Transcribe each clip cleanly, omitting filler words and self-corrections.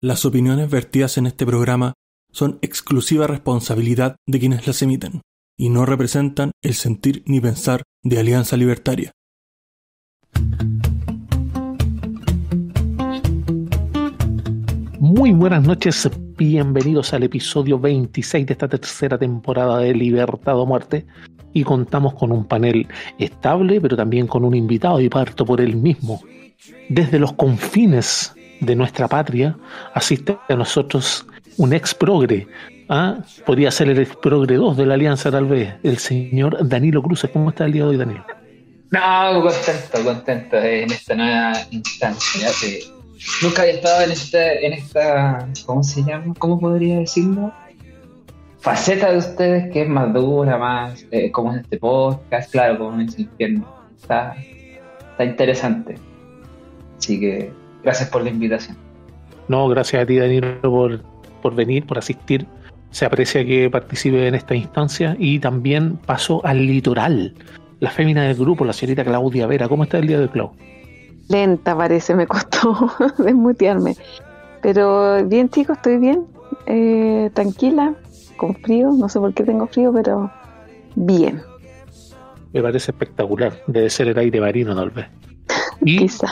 Las opiniones vertidas en este programa son exclusiva responsabilidad de quienes las emiten y no representan el sentir ni pensar de Alianza Libertaria. Muy buenas noches, bienvenidos al episodio 26 de esta tercera temporada de Libertad o Muerte, y contamos con un panel estable, pero también con un invitado, y parto por él mismo. Desde los confines de nuestra patria asiste a nosotros un ex progre, podría ser el ex progre 2 de la Alianza tal vez, el señor Danilo Cruces. ¿Cómo está el día de hoy, Danilo? No, contento en esta nueva instancia. Nunca había estado en esta, ¿cómo se llama? ¿Cómo podría decirlo? Faceta de ustedes que es más dura, más como en este podcast, claro, como en ese infierno. Está interesante. Así que gracias por la invitación. No, gracias a ti, Danilo, por venir, por asistir. Se aprecia que participe en esta instancia. Y también paso al litoral. La fémina del grupo, la señorita Claudia Vera. ¿Cómo está el día de hoy, Clau? Lenta parece, me costó desmutearme. Pero bien, chicos, estoy bien. Tranquila, con frío. No sé por qué tengo frío, pero bien. Me parece espectacular. Debe ser el aire marino, tal vez. Y quizá.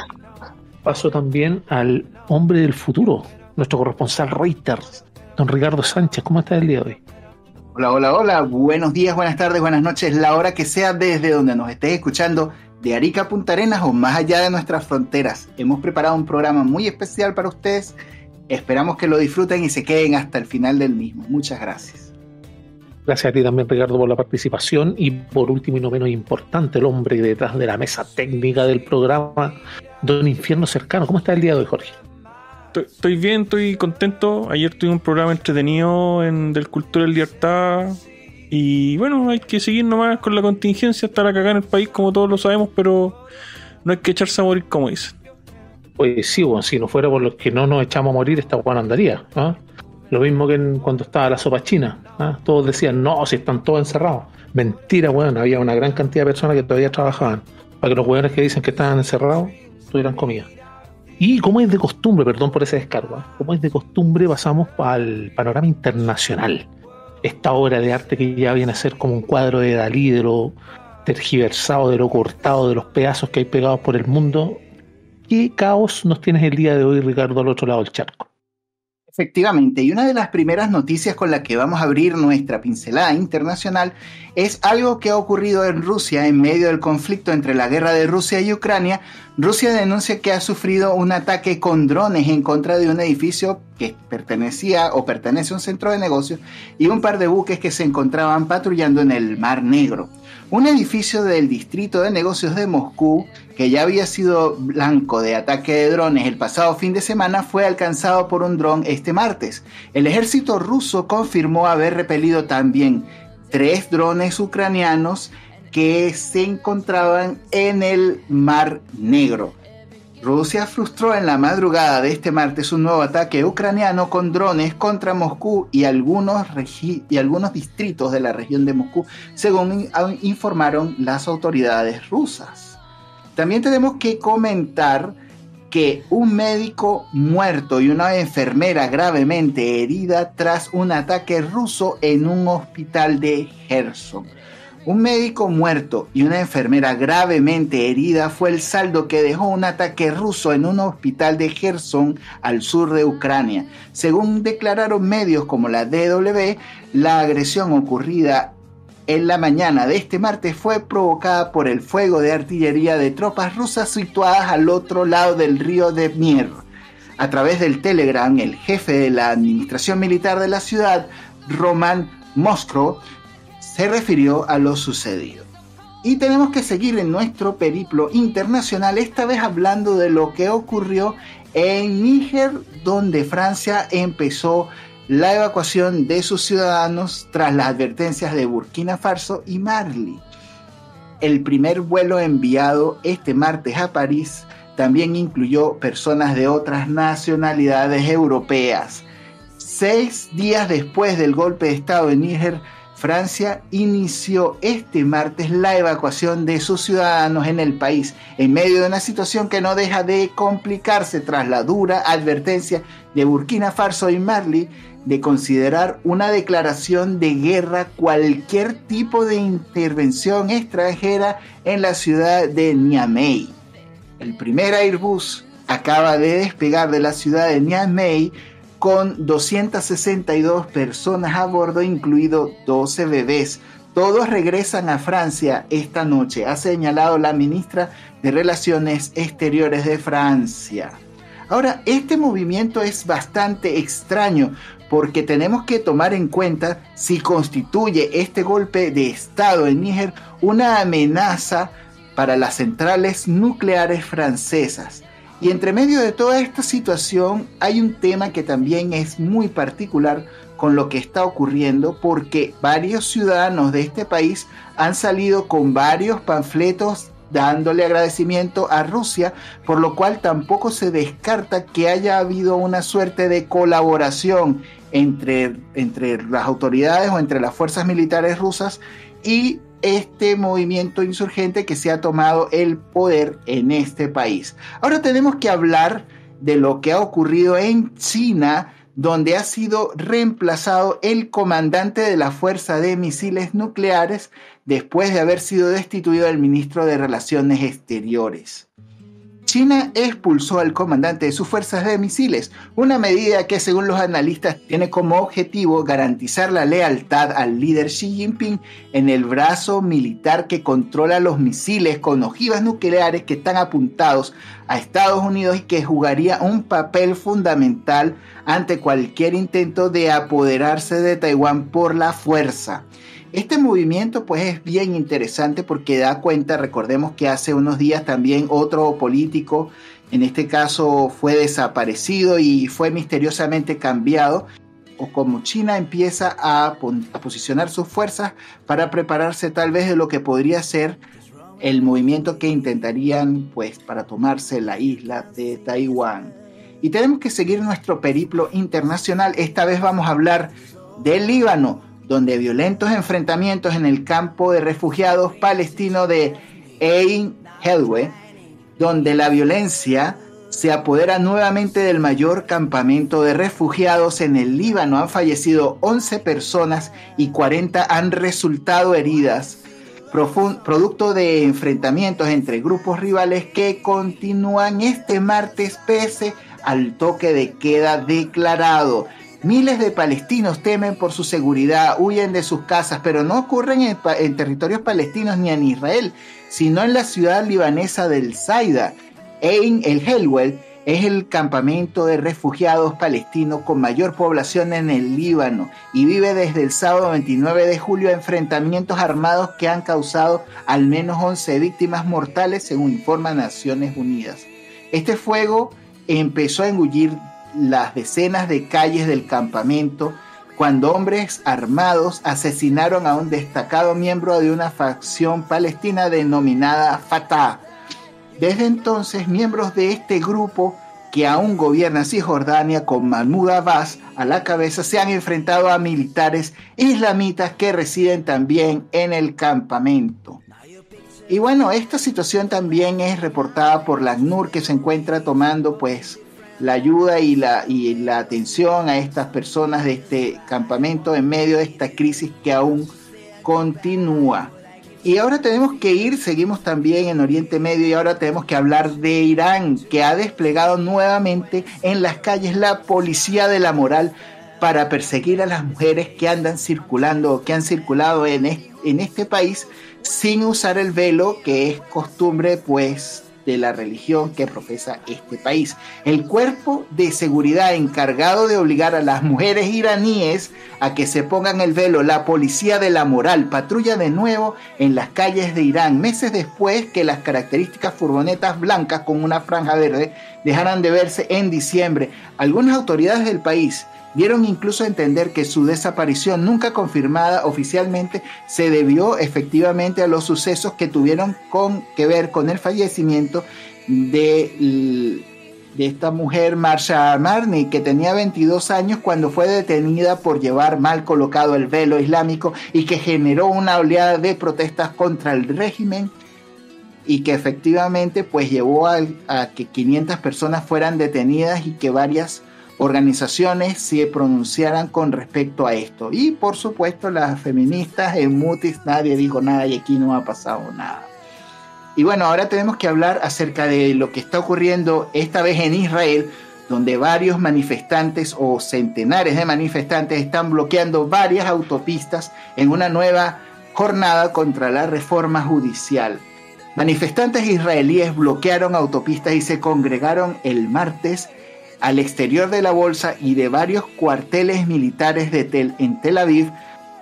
Paso también al hombre del futuro, nuestro corresponsal Reuters, don Ricardo Sánchez. ¿Cómo está el día de hoy? Hola. Buenos días, buenas tardes, buenas noches. La hora que sea desde donde nos estés escuchando, de Arica a Punta Arenas o más allá de nuestras fronteras. Hemos preparado un programa muy especial para ustedes. Esperamos que lo disfruten y se queden hasta el final del mismo. Muchas gracias. Gracias a ti también, Ricardo, por la participación. Y por último y no menos importante, el hombre detrás de la mesa técnica del programa, don Infierno Cercano. ¿Cómo está el día de hoy, Jorge? Estoy bien, estoy contento. Ayer tuve un programa entretenido del Cultura y Libertad. Y bueno, hay que seguir nomás con la contingencia, estar acá en el país como todos lo sabemos, pero no hay que echarse a morir, como dicen. Pues sí, bueno, si no fuera por los que no nos echamos a morir, esta Juan andaría, ¿eh? Lo mismo que cuando estaba la sopa china, ¿eh? Todos decían, no, si están todos encerrados. Mentira, bueno, había una gran cantidad de personas que todavía trabajaban para que los hueones que dicen que estaban encerrados tuvieran comida. Y como es de costumbre, perdón por ese descargo, como es de costumbre, pasamos al panorama internacional. Esta obra de arte que ya viene a ser como un cuadro de Dalí, de lo tergiversado, de lo cortado, de los pedazos que hay pegados por el mundo. ¿Qué caos nos tienes el día de hoy, Ricardo, al otro lado del charco? Efectivamente, y una de las primeras noticias con la que vamos a abrir nuestra pincelada internacional es algo que ha ocurrido en Rusia en medio del conflicto entre la guerra de Rusia y Ucrania. Rusia denuncia que ha sufrido un ataque con drones en contra de un edificio que pertenece a un centro de negocios y un par de buques que se encontraban patrullando en el Mar Negro. Un edificio del distrito de negocios de Moscú, que ya había sido blanco de ataque de drones el pasado fin de semana, fue alcanzado por un dron este martes. El ejército ruso confirmó haber repelido también 3 drones ucranianos que se encontraban en el Mar Negro. Rusia frustró en la madrugada de este martes un nuevo ataque ucraniano con drones contra Moscú y algunos distritos de la región de Moscú, según informaron las autoridades rusas. También tenemos que comentar que un médico muerto y una enfermera gravemente herida tras un ataque ruso en un hospital de Gerson. Un médico muerto y una enfermera gravemente herida fue el saldo que dejó un ataque ruso en un hospital de Gerson, al sur de Ucrania. Según declararon medios como la DW, la agresión ocurrida en la mañana de este martes fue provocada por el fuego de artillería de tropas rusas situadas al otro lado del río Dniepr. A través del Telegram, el jefe de la administración militar de la ciudad, Roman Moskov, se refirió a lo sucedido. Y tenemos que seguir en nuestro periplo internacional, esta vez hablando de lo que ocurrió en Níger, donde Francia empezó la evacuación de sus ciudadanos tras las advertencias de Burkina Faso y Mali. El primer vuelo enviado este martes a París también incluyó personas de otras nacionalidades europeas. 6 días después del golpe de estado en Níger, Francia inició este martes la evacuación de sus ciudadanos en el país, en medio de una situación que no deja de complicarse tras la dura advertencia de Burkina Faso y Mali de considerar una declaración de guerra cualquier tipo de intervención extranjera en la ciudad de Niamey. El primer Airbus acaba de despegar de la ciudad de Niamey con 262 personas a bordo, incluido 12 bebés. Todos regresan a Francia esta noche, ha señalado la ministra de Relaciones Exteriores de Francia. Ahora, este movimiento es bastante extraño porque tenemos que tomar en cuenta si constituye este golpe de Estado en Níger una amenaza para las centrales nucleares francesas. Y entre medio de toda esta situación hay un tema que también es muy particular con lo que está ocurriendo, porque varios ciudadanos de este país han salido con varios panfletos dándole agradecimiento a Rusia, por lo cual tampoco se descarta que haya habido una suerte de colaboración entre las autoridades o entre las fuerzas militares rusas y este movimiento insurgente que se ha tomado el poder en este país. Ahora tenemos que hablar de lo que ha ocurrido en China, donde ha sido reemplazado el comandante de la Fuerza de Misiles Nucleares después de haber sido destituido el ministro de Relaciones Exteriores. China expulsó al comandante de sus fuerzas de misiles, una medida que según los analistas tiene como objetivo garantizar la lealtad al líder Xi Jinping en el brazo militar que controla los misiles con ojivas nucleares que están apuntados a Estados Unidos y que jugaría un papel fundamental ante cualquier intento de apoderarse de Taiwán por la fuerza. Este movimiento pues es bien interesante porque da cuenta, recordemos que hace unos días también otro político, en este caso fue desaparecido y fue misteriosamente cambiado, o como China empieza a posicionar sus fuerzas para prepararse tal vez de lo que podría ser el movimiento que intentarían pues para tomarse la isla de Taiwán. Y tenemos que seguir nuestro periplo internacional. Esta vez vamos a hablar del Líbano, donde violentos enfrentamientos en el campo de refugiados palestino de Ein Helwe, donde la violencia se apodera nuevamente del mayor campamento de refugiados en el Líbano. Han fallecido 11 personas y 40 han resultado heridas, producto de enfrentamientos entre grupos rivales que continúan este martes pese al toque de queda declarado. Miles de palestinos temen por su seguridad, huyen de sus casas, pero no ocurren en territorios palestinos ni en Israel, sino en la ciudad libanesa del Saida. Ein el-Helwel es el campamento de refugiados palestinos con mayor población en el Líbano y vive desde el sábado 29 de julio enfrentamientos armados que han causado al menos 11 víctimas mortales, según informa Naciones Unidas. Este fuego empezó a engullir las decenas de calles del campamento cuando hombres armados asesinaron a un destacado miembro de una facción palestina denominada Fatah. Desde entonces, miembros de este grupo, que aún gobierna Cisjordania con Mahmoud Abbas a la cabeza, se han enfrentado a militares islamitas que residen también en el campamento. Y bueno, esta situación también es reportada por la ACNUR, que se encuentra tomando pues la ayuda y la atención a estas personas de este campamento en medio de esta crisis que aún continúa. Y ahora seguimos también en Oriente Medio, y ahora tenemos que hablar de Irán, que ha desplegado nuevamente en las calles la policía de la moral para perseguir a las mujeres que han circulado en este país sin usar el velo, que es costumbre pues de la religión que profesa este país. El cuerpo de seguridad encargado de obligar a las mujeres iraníes a que se pongan el velo, la policía de la moral, patrulla de nuevo en las calles de Irán, meses después que las características furgonetas blancas con una franja verde dejaran de verse en diciembre. Algunas autoridades del país dieron incluso a entender que su desaparición, nunca confirmada oficialmente, se debió efectivamente a los sucesos que tuvieron que ver con el fallecimiento de de esta mujer, Marsha Marni, que tenía 22 años cuando fue detenida por llevar mal colocado el velo islámico y que generó una oleada de protestas contra el régimen y que efectivamente pues llevó a que 500 personas fueran detenidas y que varias organizaciones se pronunciaran con respecto a esto. Y por supuesto las feministas en Mutis nadie dijo nada y aquí no ha pasado nada. Y bueno, ahora tenemos que hablar acerca de lo que está ocurriendo esta vez en Israel, donde varios manifestantes o centenares de manifestantes están bloqueando varias autopistas en una nueva jornada contra la reforma judicial. Manifestantes israelíes bloquearon autopistas y se congregaron el martes al exterior de la bolsa y de varios cuarteles militares en Tel Aviv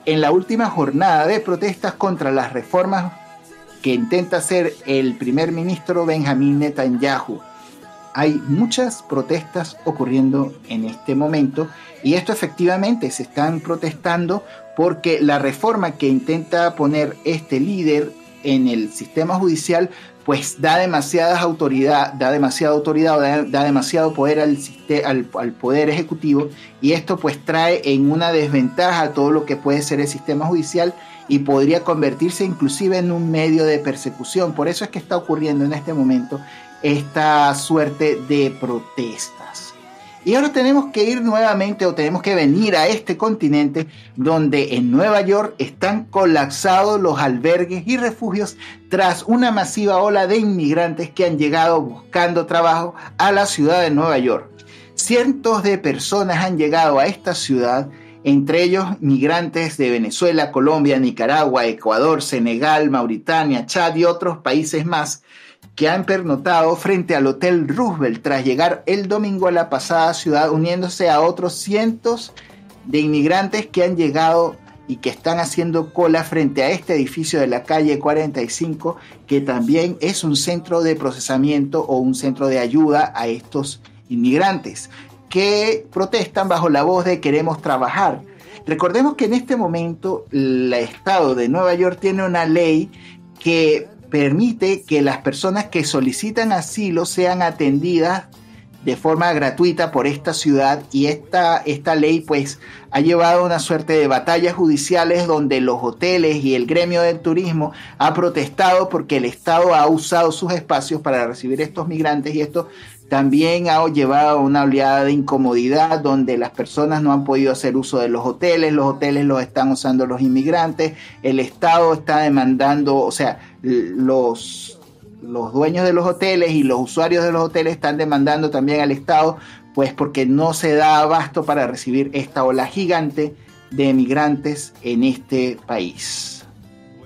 en la última jornada de protestas contra las reformas que intenta hacer el primer ministro Benjamín Netanyahu. Hay muchas protestas ocurriendo en este momento y esto efectivamente se están protestando porque la reforma que intenta poner este líder en el sistema judicial pues da demasiada autoridad o da demasiado poder al poder ejecutivo, y esto pues trae en una desventaja a todo lo que puede ser el sistema judicial y podría convertirse inclusive en un medio de persecución. Por eso es que está ocurriendo en este momento esta suerte de protestas. Y ahora tenemos que ir nuevamente, o tenemos que venir a este continente donde en Nueva York están colapsados los albergues y refugios tras una masiva ola de inmigrantes que han llegado buscando trabajo a la ciudad de Nueva York. Cientos de personas han llegado a esta ciudad, entre ellos migrantes de Venezuela, Colombia, Nicaragua, Ecuador, Senegal, Mauritania, Chad y otros países más, que han pernotado frente al Hotel Roosevelt tras llegar el domingo a la pasada ciudad, uniéndose a otros cientos de inmigrantes que han llegado y que están haciendo cola frente a este edificio de la calle 45, que también es un centro de procesamiento o un centro de ayuda a estos inmigrantes que protestan bajo la voz de queremos trabajar. Recordemos que en este momento el estado de Nueva York tiene una ley que permite que las personas que solicitan asilo sean atendidas de forma gratuita por esta ciudad, y esta ley pues ha llevado una suerte de batallas judiciales donde los hoteles y el gremio del turismo ha protestado porque el Estado ha usado sus espacios para recibir estos migrantes, y esto también ha llevado a una oleada de incomodidad donde las personas no han podido hacer uso de los hoteles los están usando los inmigrantes, el Estado está demandando, o sea, los dueños de los hoteles y los usuarios de los hoteles están demandando también al Estado, pues porque no se da abasto para recibir esta ola gigante de migrantes en este país.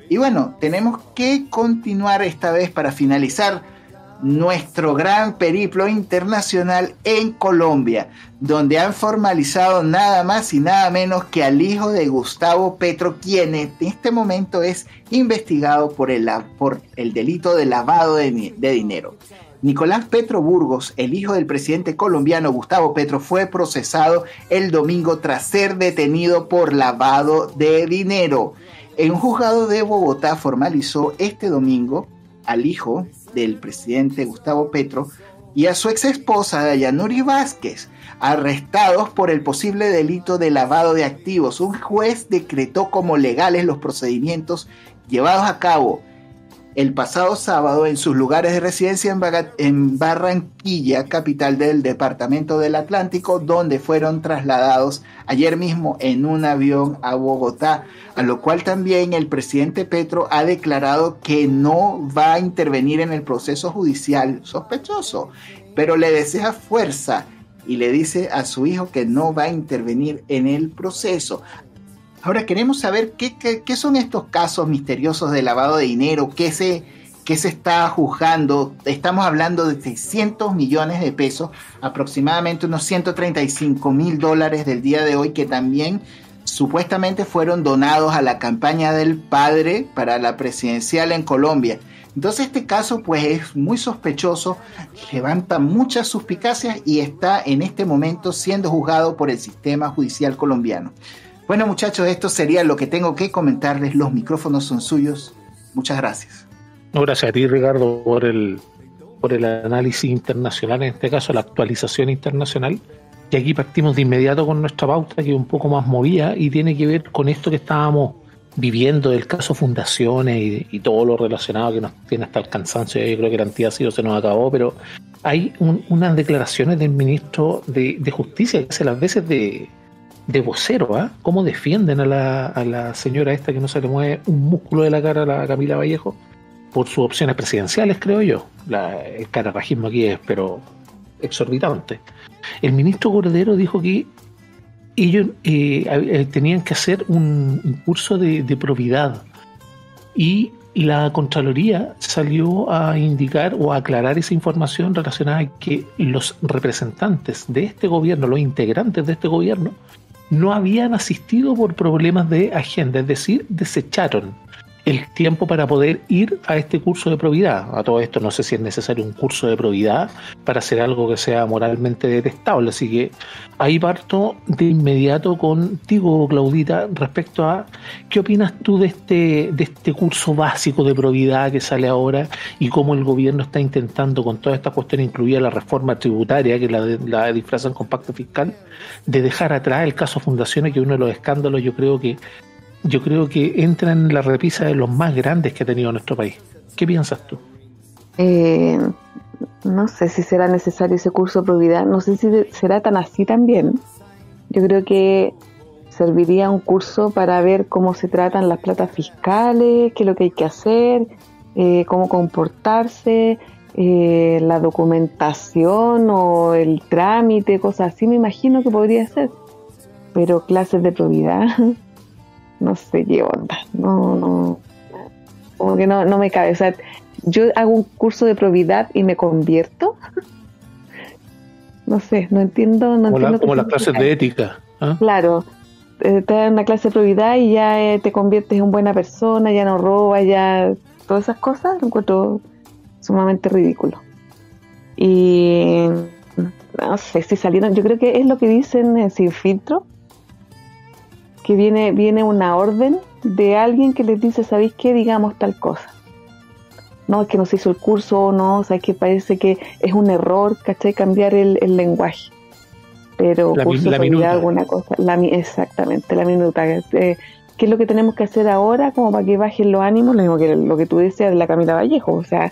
Y bueno, tenemos que continuar esta vez para finalizar nuestro gran periplo internacional en Colombia, donde han formalizado nada más y nada menos que al hijo de Gustavo Petro, quien en este momento es investigado por el delito de lavado de dinero. Nicolás Petro Burgos, el hijo del presidente colombiano Gustavo Petro, fue procesado el domingo tras ser detenido por lavado de dinero. Un juzgado de Bogotá formalizó este domingo al hijo del presidente Gustavo Petro y a su ex esposa Dayanuri Vázquez, arrestados por el posible delito de lavado de activos. Un juez decretó como legales los procedimientos llevados a cabo el pasado sábado en sus lugares de residencia en Barranquilla, capital del departamento del Atlántico, donde fueron trasladados ayer mismo en un avión a Bogotá, a lo cual también el presidente Petro ha declarado que no va a intervenir en el proceso judicial sospechoso, pero le desea fuerza y le dice a su hijo que no va a intervenir en el proceso. Ahora queremos saber qué son estos casos misteriosos de lavado de dinero, qué se está juzgando. Estamos hablando de 600 millones de pesos, aproximadamente unos $135,000 del día de hoy, que también supuestamente fueron donados a la campaña del padre para la presidencial en Colombia. Entonces este caso pues es muy sospechoso, levanta muchas suspicacias y está en este momento siendo juzgado por el sistema judicial colombiano. Bueno, muchachos, esto sería lo que tengo que comentarles. Los micrófonos son suyos. Muchas gracias. No, gracias a ti, Ricardo, por por el análisis internacional, en este caso la actualización internacional. Y aquí partimos de inmediato con nuestra pauta, que es un poco más movida y tiene que ver con esto que estábamos viviendo del caso Fundaciones y todo lo relacionado que nos tiene hasta el cansancio. Yo creo que el antiácido se nos acabó, pero hay unas declaraciones del ministro de Justicia que hace las veces de vocero, ¿eh? Cómo defienden a la señora esta que no se le mueve un músculo de la cara, a la Camila Vallejo, por sus opciones presidenciales, creo yo. El cararrajismo aquí es, pero exorbitante. El ministro Cordero dijo que ellos tenían que hacer un curso de probidad, y la Contraloría salió a indicar o a aclarar esa información relacionada a que los representantes de este gobierno, los integrantes de este gobierno, no habían asistido por problemas de agenda, es decir, desecharon el tiempo para poder ir a este curso de probidad. A todo esto no sé si es necesario un curso de probidad para hacer algo que sea moralmente detestable, así que ahí parto de inmediato contigo, Claudita, respecto a ¿qué opinas tú de este curso básico de probidad que sale ahora y cómo el gobierno está intentando con toda esta cuestión, incluida la reforma tributaria que la disfrazan con pacto fiscal, de dejar atrás el caso Fundaciones, que es uno de los escándalos yo creo que entra en la repisa de los más grandes que ha tenido nuestro país? ¿Qué piensas tú? No sé si será necesario ese curso de probidad, no sé si será tan así también. Yo creo que serviría un curso para ver cómo se tratan las platas fiscales, qué es lo que hay que hacer, cómo comportarse, la documentación o el trámite, cosas así, me imagino que podría ser. Pero clases de probidad... no sé qué onda, no, como que no me cabe. O sea, yo hago un curso de probidad y me convierto. No sé, no entiendo. Como las clases de ética. ¿Eh? Claro, te dan una clase de probidad y ya te conviertes en buena persona, ya no robas, ya todas esas cosas, lo encuentro sumamente ridículo. Y no sé si salieron, yo creo que es lo que dicen en Sin Filtro, que viene una orden de alguien que les dice, ¿sabéis qué? Digamos tal cosa. No, es que no se hizo el curso, o no, o sea, es que parece que es un error, ¿cachai? Cambiar el lenguaje. Pero curso de alguna cosa. Exactamente, la minuta. ¿Qué es lo que tenemos que hacer ahora como para que bajen los ánimos? Lo mismo que lo que tú decías de la Camila Vallejo. O sea,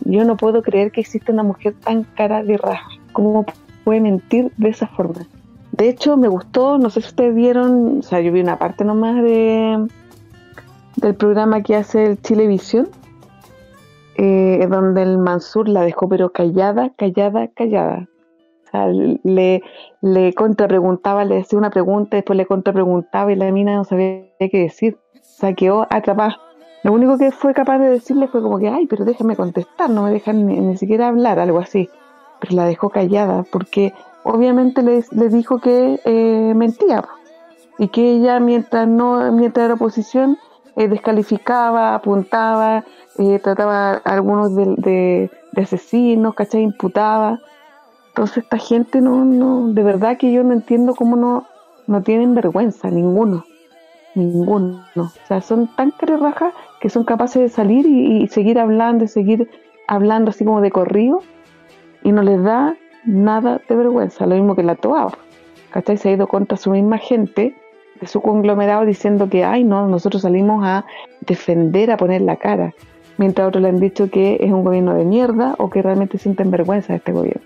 yo no puedo creer que exista una mujer tan cara de raja. ¿Cómo puede mentir de esa forma? De hecho, me gustó, no sé si ustedes vieron, o sea, yo vi una parte nomás del programa que hace el Chilevisión, donde el Mansur la dejó pero callada. O sea, le contrapreguntaba, le decía una pregunta, después le contrapreguntaba y la mina no sabía qué decir. O sea, quedó atrapada. Lo único que fue capaz de decirle fue como que, ay, pero déjame contestar, no me dejan ni siquiera hablar, algo así. Pero la dejó callada porque... obviamente le dijo que mentía y que ella mientras era oposición descalificaba, apuntaba, trataba a algunos de asesinos, ¿cachai? Imputaba. Entonces esta gente no, de verdad que yo no entiendo cómo no tienen vergüenza, ninguno. O sea, son tan carerrajas que son capaces de salir y seguir hablando así como de corrido, y no les da nada de vergüenza. Lo mismo que la Toa, ¿cachai? Se ha ido contra su misma gente de su conglomerado diciendo que, ay no, nosotros salimos a defender, a poner la cara, mientras otros le han dicho que es un gobierno de mierda o que realmente sienten vergüenza de este gobierno.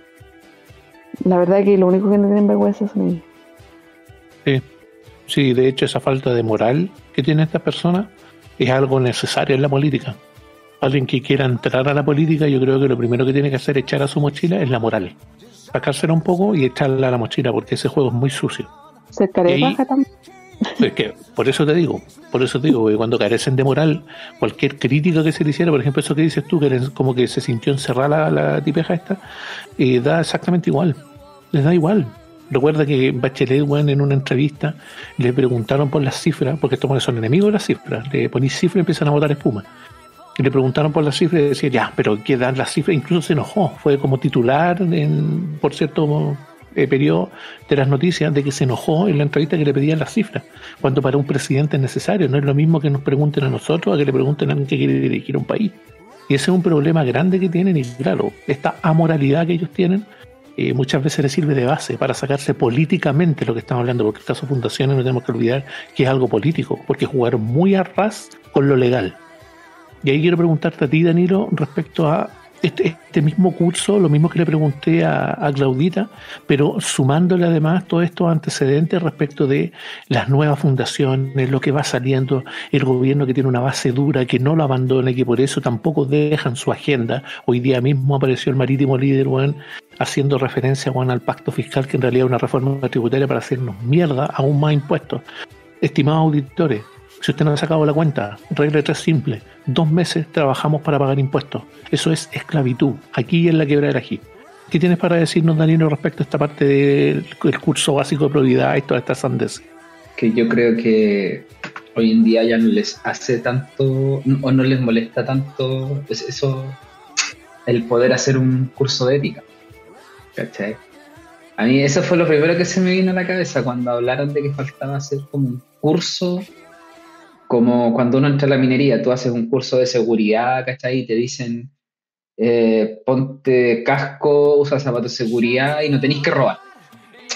La verdad es que lo único que no tienen vergüenza son ellos. Sí, de hecho esa falta de moral que tienen estas personas es algo necesario en la política. Alguien que quiera entrar a la política, yo creo que lo primero que tiene que hacer es echar a su mochila es la moral. Sacársela un poco y echarla a la mochila, porque ese juego es muy sucio. Se carebaja también. Es que, por eso te digo, que cuando carecen de moral, cualquier crítica que se le hiciera, por ejemplo, eso que dices tú, que como que se sintió encerrada la tipeja esta, da exactamente igual. Les da igual. Recuerda que Bachelet, bueno, en una entrevista le preguntaron por las cifras, porque estos son enemigos de las cifras, le ponís cifras y empiezan a botar espuma. Y le preguntaron por las cifras y decía, ya, pero ¿qué dan las cifras? Incluso se enojó, fue como titular por cierto periodo de las noticias, de que se enojó en la entrevista que le pedían las cifras, cuando para un presidente es necesario. No es lo mismo que nos pregunten a nosotros a que le pregunten a alguien que quiere dirigir un país. Y ese es un problema grande que tienen, y claro, esta amoralidad que ellos tienen muchas veces les sirve de base para sacarse políticamente lo que estamos hablando, porque el caso Fundaciones no tenemos que olvidar que es algo político, porque jugaron muy a ras con lo legal. Y ahí quiero preguntarte a ti, Danilo, respecto a este mismo curso, lo mismo que le pregunté a Claudita, pero sumándole además todos estos antecedentes respecto de las nuevas fundaciones, lo que va saliendo, el gobierno que tiene una base dura, que no lo abandona y que por eso tampoco dejan su agenda. Hoy día mismo apareció el Marítimo Líder, bueno, haciendo referencia, bueno, al pacto fiscal, que en realidad es una reforma tributaria para hacernos mierda, aún más impuestos. Estimados auditores, si usted no ha sacado la cuenta, regla de 3 simple: 2 meses trabajamos para pagar impuestos. Eso es esclavitud, aquí en la Quebrada del Ají. ¿Qué tienes para decirnos, Danilo, respecto a esta parte del curso básico de probidad y todas estas sandeces? Que yo creo que hoy en día ya no les hace tanto, o no les molesta tanto eso, el poder hacer un curso de ética, ¿cachai? A mí eso fue lo primero que se me vino a la cabeza cuando hablaron de que faltaba hacer como un curso. Como cuando uno entra a la minería, tú haces un curso de seguridad, ¿cachai? Y te dicen, ponte casco, usa zapatos de seguridad y no tenéis que robar.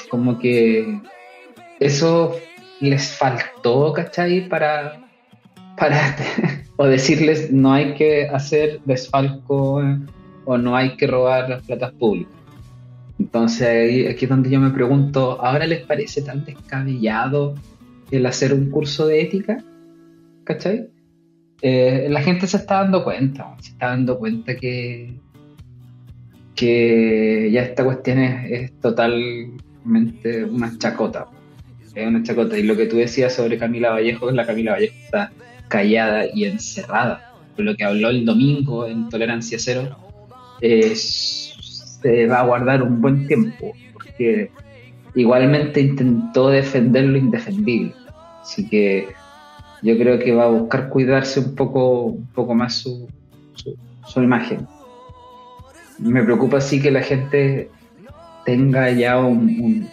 Como que eso les faltó, ¿cachai? Para o decirles, no hay que hacer desfalco o no hay que robar las platas públicas. Entonces, aquí es donde yo me pregunto, ¿ahora les parece tan descabellado el hacer un curso de ética? ¿Cachai? La gente se está dando cuenta que ya esta cuestión es totalmente una chacota. Es una chacota. Y lo que tú decías sobre Camila Vallejo, la Camila Vallejo está callada y encerrada. Por lo que habló el domingo en Tolerancia Cero, se va a guardar un buen tiempo, porque igualmente intentó defender lo indefendible. Así que yo creo que va a buscar cuidarse un poco más su imagen. Me preocupa sí que la gente tenga ya un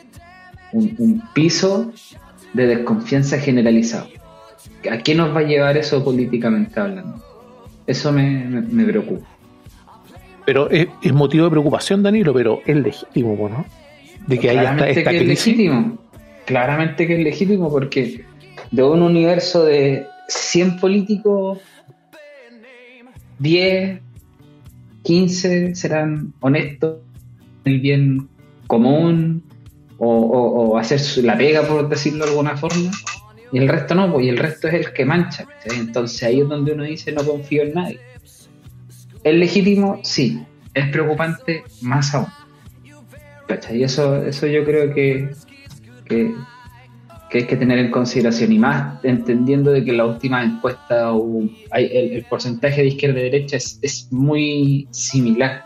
piso de desconfianza generalizado. ¿A qué nos va a llevar eso políticamente hablando? Eso me preocupa. Pero es motivo de preocupación, Danilo, pero es legítimo, ¿no? De que haya esta crisis. Legítimo. Claramente que es legítimo, porque de un universo de 100 políticos, 10, 15 serán honestos, el bien común o hacer la pega, por decirlo de alguna forma, y el resto no, y el resto es el que mancha, ¿sí? Entonces ahí es donde uno dice, no confío en nadie. ¿Es legítimo? Sí. ¿Es preocupante? Más aún. ¿Cachai? Y eso yo creo que hay que tener en consideración, y más entendiendo de que la última encuesta el porcentaje de izquierda y derecha es muy similar,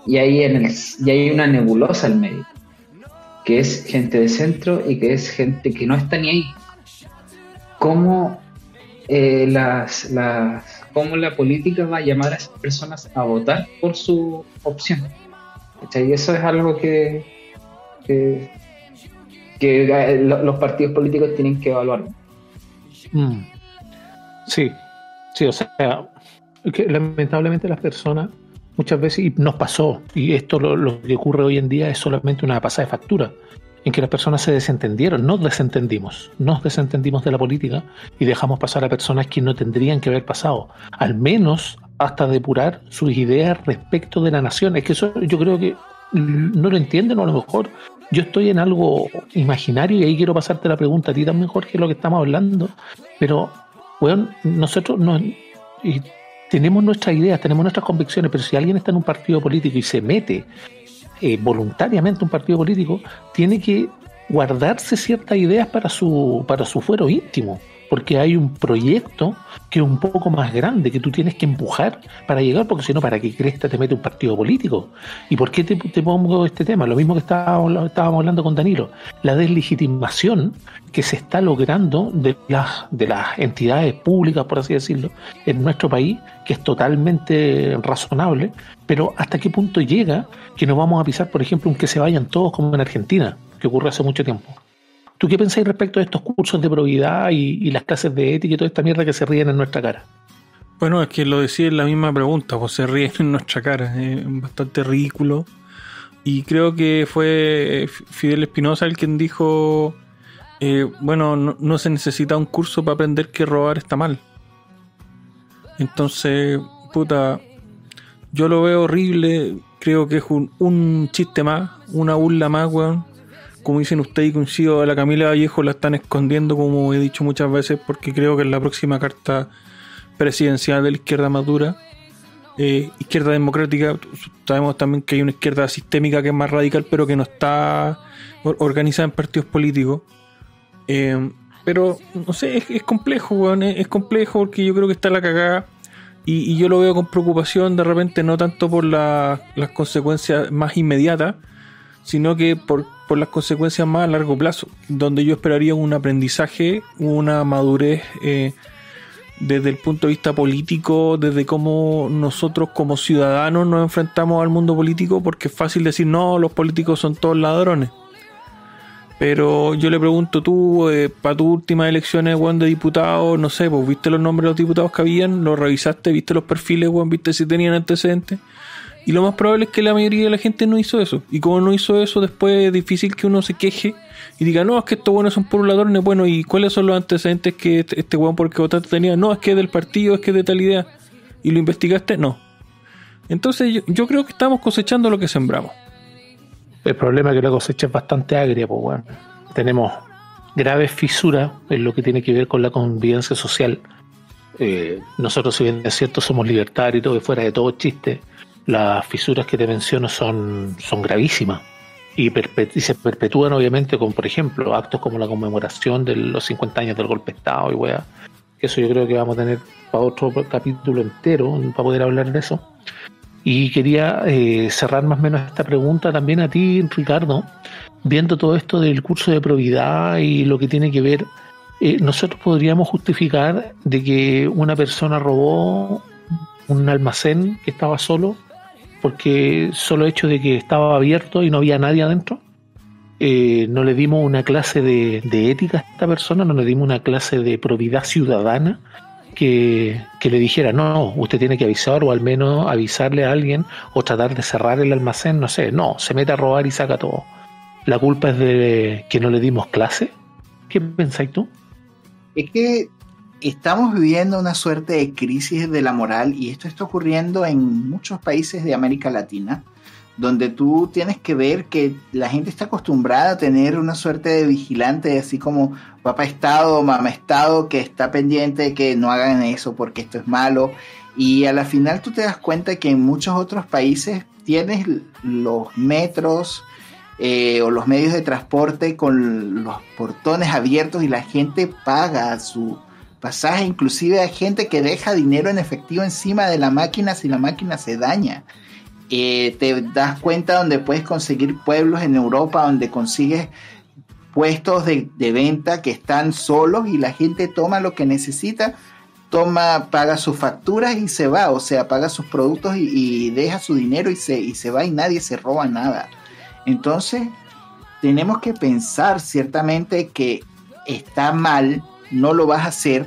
y hay una nebulosa al medio, que es gente de centro y que es gente que no está ni ahí. ¿Cómo cómo la política va a llamar a esas personas a votar por su opción? Y eso es algo que los partidos políticos tienen que evaluar. Sí, o sea, que lamentablemente las personas muchas veces, y nos pasó, y esto lo que ocurre hoy en día es solamente una pasada de factura, en que las personas se desentendieron, nos desentendimos de la política y dejamos pasar a personas que no tendrían que haber pasado, al menos hasta depurar sus ideas respecto de la nación. Es que eso yo creo que no lo entienden, o a lo mejor yo estoy en algo imaginario, y ahí quiero pasarte la pregunta a ti también, Jorge, lo que estamos hablando, pero bueno, nosotros tenemos nuestras ideas, tenemos nuestras convicciones, pero si alguien está en un partido político y se mete voluntariamente a un partido político, tiene que guardarse ciertas ideas para su fuero íntimo, porque hay un proyecto que es un poco más grande, que tú tienes que empujar para llegar, porque si no, ¿para qué cresta te mete un partido político? ¿Y por qué te pongo este tema? Lo mismo que estábamos hablando con Danilo, la deslegitimación que se está logrando de las entidades públicas, por así decirlo, en nuestro país, que es totalmente razonable, pero ¿hasta qué punto llega que nos vamos a pisar, por ejemplo, un que se vayan todos como en Argentina, que ocurre hace mucho tiempo? ¿Tú qué pensáis respecto de estos cursos de probidad y las clases de ética y toda esta mierda que se ríen en nuestra cara? Bueno, es que lo decía en la misma pregunta, pues se ríen en nuestra cara, es bastante ridículo. Y creo que fue Fidel Espinosa el quien dijo, bueno, no se necesita un curso para aprender que robar está mal. Entonces, puta, yo lo veo horrible, creo que es un chiste más, una burla más, weón. Como dicen ustedes y coincido, a la Camila Vallejo la están escondiendo, como he dicho muchas veces, porque creo que es la próxima carta presidencial de la izquierda más dura. Izquierda democrática, sabemos también que hay una izquierda sistémica que es más radical, pero que no está organizada en partidos políticos. Pero, no sé, es complejo, weón, es complejo porque yo creo que está la cagada. Y yo lo veo con preocupación de repente, no tanto por las consecuencias más inmediatas, sino que por las consecuencias más a largo plazo, donde yo esperaría un aprendizaje, una madurez desde el punto de vista político, desde cómo nosotros como ciudadanos nos enfrentamos al mundo político, porque es fácil decir, no, los políticos son todos ladrones. Pero yo le pregunto, tú, para tus últimas elecciones, weón, de diputados, no sé, pues, ¿viste los nombres de los diputados que habían? ¿Los revisaste? ¿Viste los perfiles, weón? ¿Viste si tenían antecedentes? Y lo más probable es que la mayoría de la gente no hizo eso. Y como no hizo eso, después es difícil que uno se queje y diga, no, es que estos buenos son puros ladrones. Bueno, ¿y cuáles son los antecedentes que este weón por el que votaste tenía? No, es que es del partido, es que es de tal idea. ¿Y lo investigaste? No. Entonces yo creo que estamos cosechando lo que sembramos. El problema es que la cosecha es bastante agria, pues bueno. Tenemos graves fisuras en lo que tiene que ver con la convivencia social. Nosotros, si bien es cierto, somos libertarios y todo, fuera de todo chiste, las fisuras que te menciono son gravísimas y se perpetúan obviamente con, por ejemplo, actos como la conmemoración de los 50 años del golpe de Estado y weá. Eso yo creo que vamos a tener para otro capítulo entero para poder hablar de eso. Y quería cerrar más o menos esta pregunta también a ti, Ricardo, viendo todo esto del curso de probidad y lo que tiene que ver, nosotros podríamos justificar de que una persona robó un almacén que estaba solo porque solo hecho de que estaba abierto y no había nadie adentro. No le dimos una clase de ética a esta persona, no le dimos una clase de probidad ciudadana que le dijera, no, usted tiene que avisar o al menos avisarle a alguien o tratar de cerrar el almacén, no sé, no, se mete a robar y saca todo. ¿La culpa es de que no le dimos clase? ¿Qué pensáis tú? Es que estamos viviendo una suerte de crisis de la moral y esto está ocurriendo en muchos países de América Latina, donde tú tienes que ver que la gente está acostumbrada a tener una suerte de vigilante, así como papá Estado o mamá Estado, que está pendiente de que no hagan eso porque esto es malo. Y a la final tú te das cuenta que en muchos otros países tienes los metros o los medios de transporte con los portones abiertos y la gente paga su pasaje. Inclusive hay gente que deja dinero en efectivo encima de la máquina si la máquina se daña. Te das cuenta donde puedes conseguir pueblos en Europa donde consigues puestos de venta que están solos y la gente toma lo que necesita, paga sus facturas y se va, o sea, paga sus productos y deja su dinero y se va y nadie se roba nada. Entonces tenemos que pensar ciertamente que está mal, no lo vas a hacer,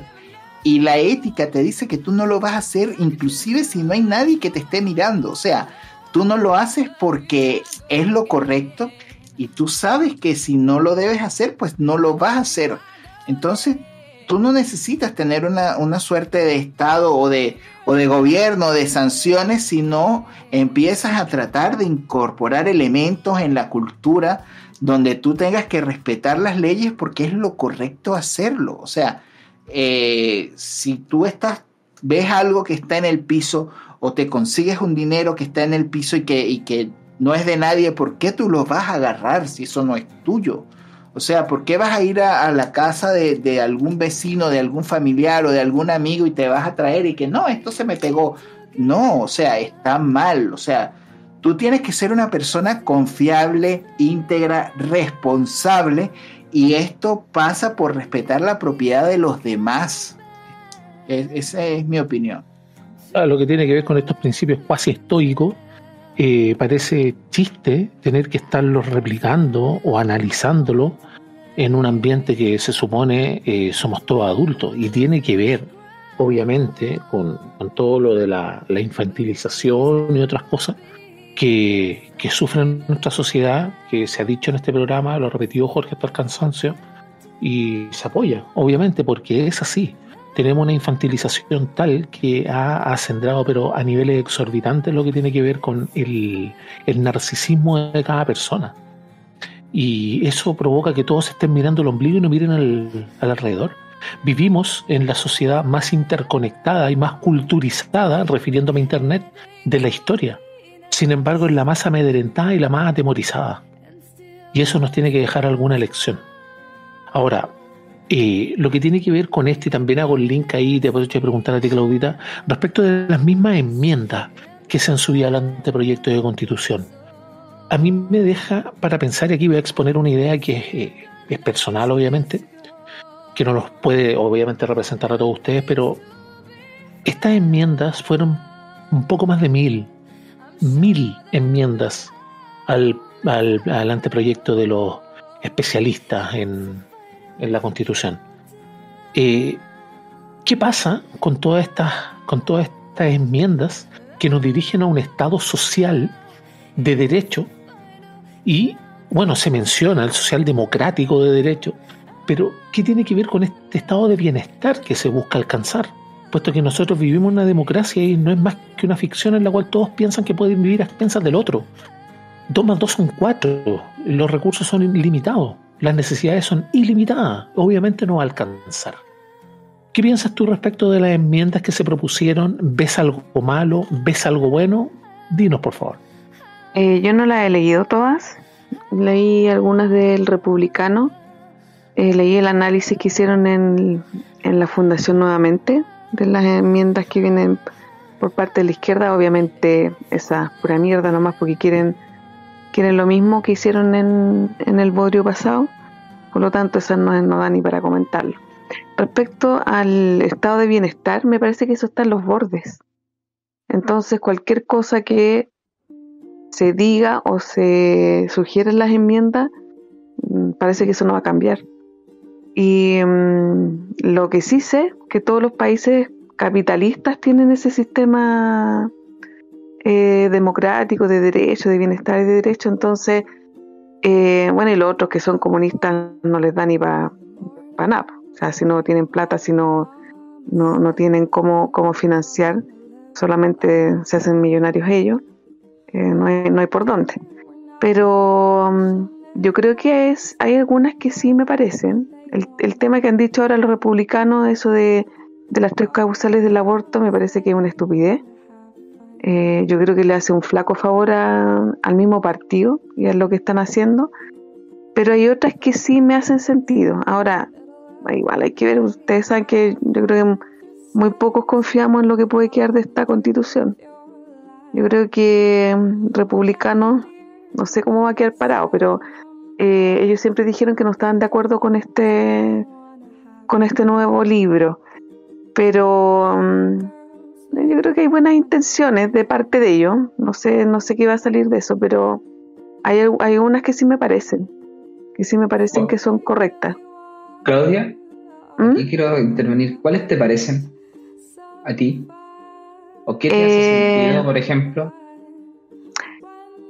y la ética te dice que tú no lo vas a hacer inclusive si no hay nadie que te esté mirando. O sea, tú no lo haces porque es lo correcto y tú sabes que si no lo debes hacer, pues no lo vas a hacer. Entonces tú no necesitas tener una suerte de Estado o de gobierno, de sanciones, sino empiezas a tratar de incorporar elementos en la cultura donde tú tengas que respetar las leyes porque es lo correcto hacerlo. O sea, si tú ves algo que está en el piso o te consigues un dinero que está en el piso y que no es de nadie, ¿por qué tú lo vas a agarrar si eso no es tuyo? O sea, ¿por qué vas a ir a la casa de algún vecino, de algún familiar o de algún amigo y te vas a traer y que no, esto se me pegó? No, o sea, está mal. O sea, tú tienes que ser una persona confiable, íntegra, responsable, y esto pasa por respetar la propiedad de los demás. Esa es mi opinión. Lo que tiene que ver con estos principios cuasi estoicos, parece chiste tener que estarlos replicando o analizándolo en un ambiente que se supone somos todos adultos, y tiene que ver obviamente, con todo lo de la infantilización y otras cosas que sufren nuestra sociedad, que se ha dicho en este programa, lo ha repetido Jorge hasta el cansancio, y se apoya, obviamente, porque es así. Tenemos una infantilización tal que ha ascendido, pero a niveles exorbitantes, lo que tiene que ver con el narcisismo de cada persona. Y eso provoca que todos estén mirando el ombligo y no miren al alrededor. Vivimos en la sociedad más interconectada y más culturizada, refiriéndome a Internet, de la historia. Sin embargo, es la más amedrentada y la más atemorizada. Y eso nos tiene que dejar alguna lección. Ahora, lo que tiene que ver con y también hago el link ahí, te puedo preguntar a ti, Claudita, respecto de las mismas enmiendas que se han subido al anteproyecto de Constitución. A mí me deja para pensar, y aquí voy a exponer una idea que es personal, obviamente, que no los puede, obviamente, representar a todos ustedes, pero estas enmiendas fueron un poco más de 1000 enmiendas al anteproyecto de los especialistas en la Constitución. ¿Qué pasa con todas estas enmiendas que nos dirigen a un Estado social de derecho? Y, bueno, se menciona el social democrático de derecho, pero ¿qué tiene que ver con este estado de bienestar que se busca alcanzar? Puesto que nosotros vivimos una democracia y no es más que una ficción en la cual todos piensan que pueden vivir a expensas del otro. 2 más 2 son 4, los recursos son ilimitados, las necesidades son ilimitadas, obviamente no va a alcanzar. ¿Qué piensas tú respecto de las enmiendas que se propusieron? ¿Ves algo malo? ¿Ves algo bueno? Dinos, por favor. Yo no las he leído todas, leí algunas del Republicano, leí el análisis que hicieron en la Fundación Nuevamente, de las enmiendas que vienen por parte de la izquierda. Obviamente esa pura mierda nomás, porque quieren lo mismo que hicieron en el bodrio pasado, por lo tanto esas no da ni para comentarlo. Respecto al estado de bienestar, me parece que eso está en los bordes. Entonces cualquier cosa que se diga o se sugiera en las enmiendas, parece que eso no va a cambiar. Y lo que sí sé, que todos los países capitalistas tienen ese sistema democrático, de derecho, de bienestar y de derecho. Entonces, bueno, y los otros que son comunistas no les da ni para nada. O sea, si no tienen plata, si no tienen cómo financiar, solamente se hacen millonarios ellos. No hay por dónde. Pero yo creo que hay algunas que sí me parecen. El tema que han dicho ahora los republicanos, eso de las 3 causales del aborto, me parece que es una estupidez. Yo creo que le hace un flaco favor al mismo partido y a lo que están haciendo, pero hay otras que sí me hacen sentido. Ahora, igual hay que ver, ustedes saben que yo creo que muy pocos confiamos en lo que puede quedar de esta Constitución. Yo creo que republicanos, no sé cómo va a quedar parado, pero ellos siempre dijeron que no estaban de acuerdo con este nuevo libro, pero yo creo que hay buenas intenciones de parte de ellos. No sé qué va a salir de eso, pero hay unas que sí me parecen que son correctas. Claudia, aquí quiero intervenir. ¿Cuáles te parecen a ti? ¿O qué te hace sentido, por ejemplo?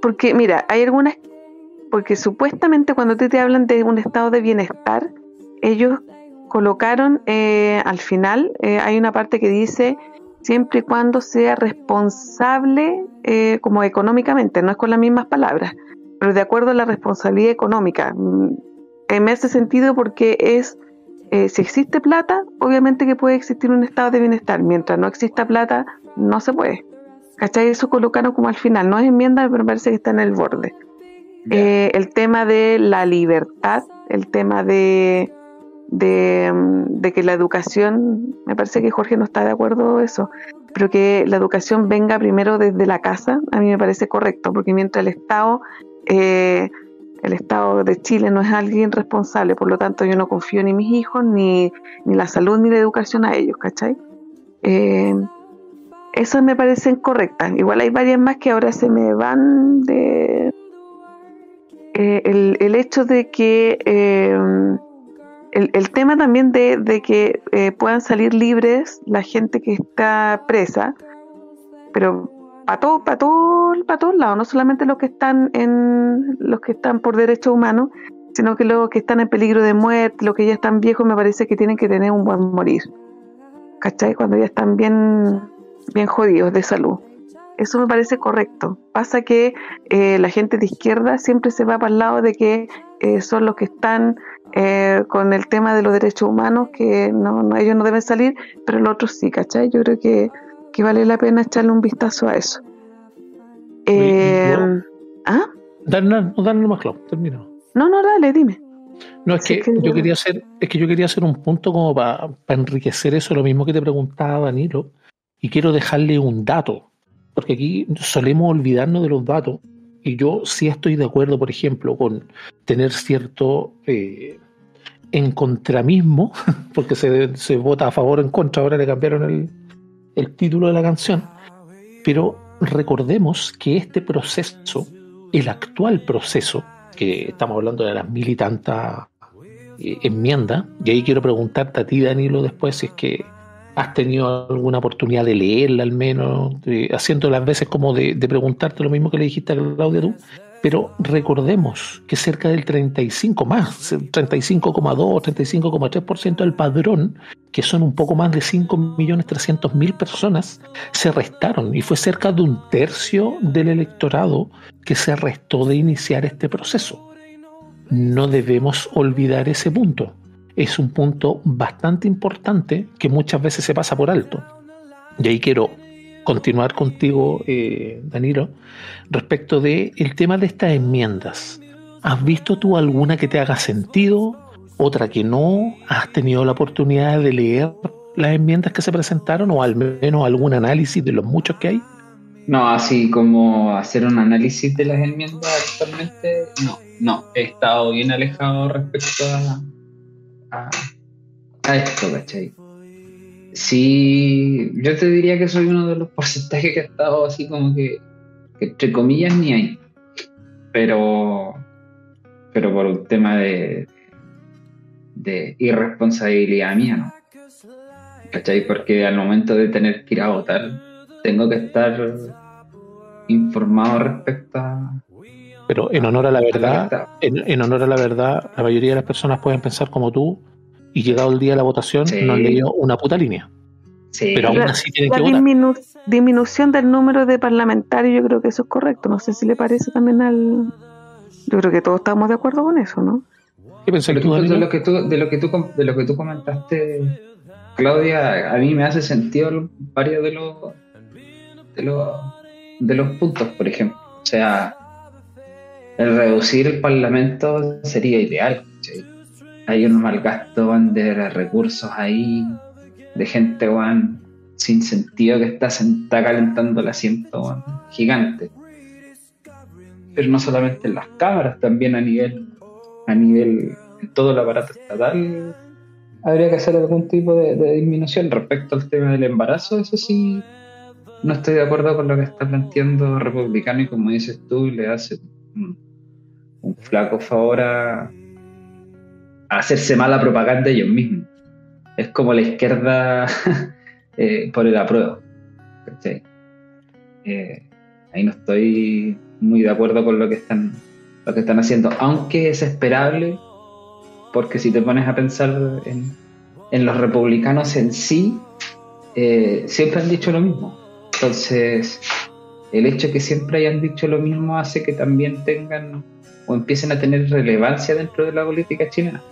Porque, mira, hay algunas, porque supuestamente cuando te hablan de un estado de bienestar, ellos colocaron al final, hay una parte que dice siempre y cuando sea responsable como económicamente, no es con las mismas palabras, pero de acuerdo a la responsabilidad económica. Me hace sentido porque si existe plata, obviamente que puede existir un estado de bienestar. Mientras no exista plata, no se puede. ¿Cachai? Eso colocaron como al final, no es enmienda, pero me parece que está en el borde. El tema de la libertad, el tema de que la educación, me parece que Jorge no está de acuerdo eso, pero que la educación venga primero desde la casa, a mí me parece correcto, porque mientras el Estado de Chile no es alguien responsable, por lo tanto yo no confío ni en mis hijos, ni la salud, ni la educación a ellos, ¿cachai? Esas me parecen correctas. Igual hay varias más que ahora se me van de el hecho de que el tema también de que puedan salir libres la gente que está presa, pero para todos lados, no solamente los que están por derechos humanos, sino que los que están en peligro de muerte, los que ya están viejos, me parece que tienen que tener un buen morir, ¿cachai? Cuando ya están bien jodidos de salud. Eso me parece correcto. Pasa que la gente de izquierda siempre se va para el lado de que son los que están con el tema de los derechos humanos, que no ellos no deben salir, pero los otros sí, ¿cachai? Yo creo que vale la pena echarle un vistazo a eso. Dale más, claro, termino. No, dale, dime. No, es que yo quería hacer un punto como para enriquecer eso, lo mismo que te preguntaba Danilo, y quiero dejarle un dato, porque aquí solemos olvidarnos de los datos, y yo sí estoy de acuerdo, por ejemplo, con tener cierto encontramismo, porque se vota a favor o en contra, ahora le cambiaron el título de la canción, pero recordemos que este proceso, el actual proceso, que estamos hablando de las 1000 y tantas enmiendas, y ahí quiero preguntarte a ti, Danilo, después si es que has tenido alguna oportunidad de leerla al menos, haciendo las veces como de preguntarte lo mismo que le dijiste a Claudia tú, pero recordemos que cerca del 35,2, 35,3% del padrón, que son un poco más de 5.300.000 personas, se restaron, y fue cerca de un tercio del electorado que se restó de iniciar este proceso. No debemos olvidar ese punto. Es un punto bastante importante que muchas veces se pasa por alto. Y ahí quiero continuar contigo, Danilo, respecto del tema de estas enmiendas. ¿Has visto tú alguna que te haga sentido? ¿Otra que no? ¿Has tenido la oportunidad de leer las enmiendas que se presentaron o al menos algún análisis de los muchos que hay? No, así como hacer un análisis de las enmiendas actualmente, no. He estado bien alejado respecto a esto, ¿cachai? Sí, yo te diría que soy uno de los porcentajes que ha estado así como que entre comillas ni hay, pero por un tema de irresponsabilidad mía, ¿no? ¿Cachai? Porque al momento de tener que ir a votar tengo que estar informado respecto a... Pero en honor a la verdad, en honor a la verdad, la mayoría de las personas pueden pensar como tú, y llegado el día de la votación no han leído una puta línea. Sí. Pero aún así tienen que votar. votar. Disminución del número de parlamentarios, yo creo que eso es correcto. No sé si le parece también al... Yo creo que todos estamos de acuerdo con eso, ¿no? ¿Qué pensás tú, de Danilo? lo que tú comentaste, Claudia, a mí me hace sentido varios de los puntos, por ejemplo. O sea, el reducir el parlamento sería ideal, ¿sí? Hay un mal gasto de recursos ahí, de gente sin sentido que está calentando el asiento gigante. Pero no solamente en las cámaras, también a nivel en todo el aparato estatal habría que hacer algún tipo de disminución respecto al tema del embarazo. Eso sí, no estoy de acuerdo con lo que está planteando Republicano, y como dices tú, le hace un flaco favor a hacerse mala propaganda ellos mismos. Es como la izquierda por el apruebo, ¿cachai? Ahí no estoy muy de acuerdo con lo que están haciendo, aunque es esperable, porque si te pones a pensar en los republicanos en sí, siempre han dicho lo mismo. Entonces, el hecho de que siempre hayan dicho lo mismo hace que también tengan o empiecen a tener relevancia dentro de la política chilena.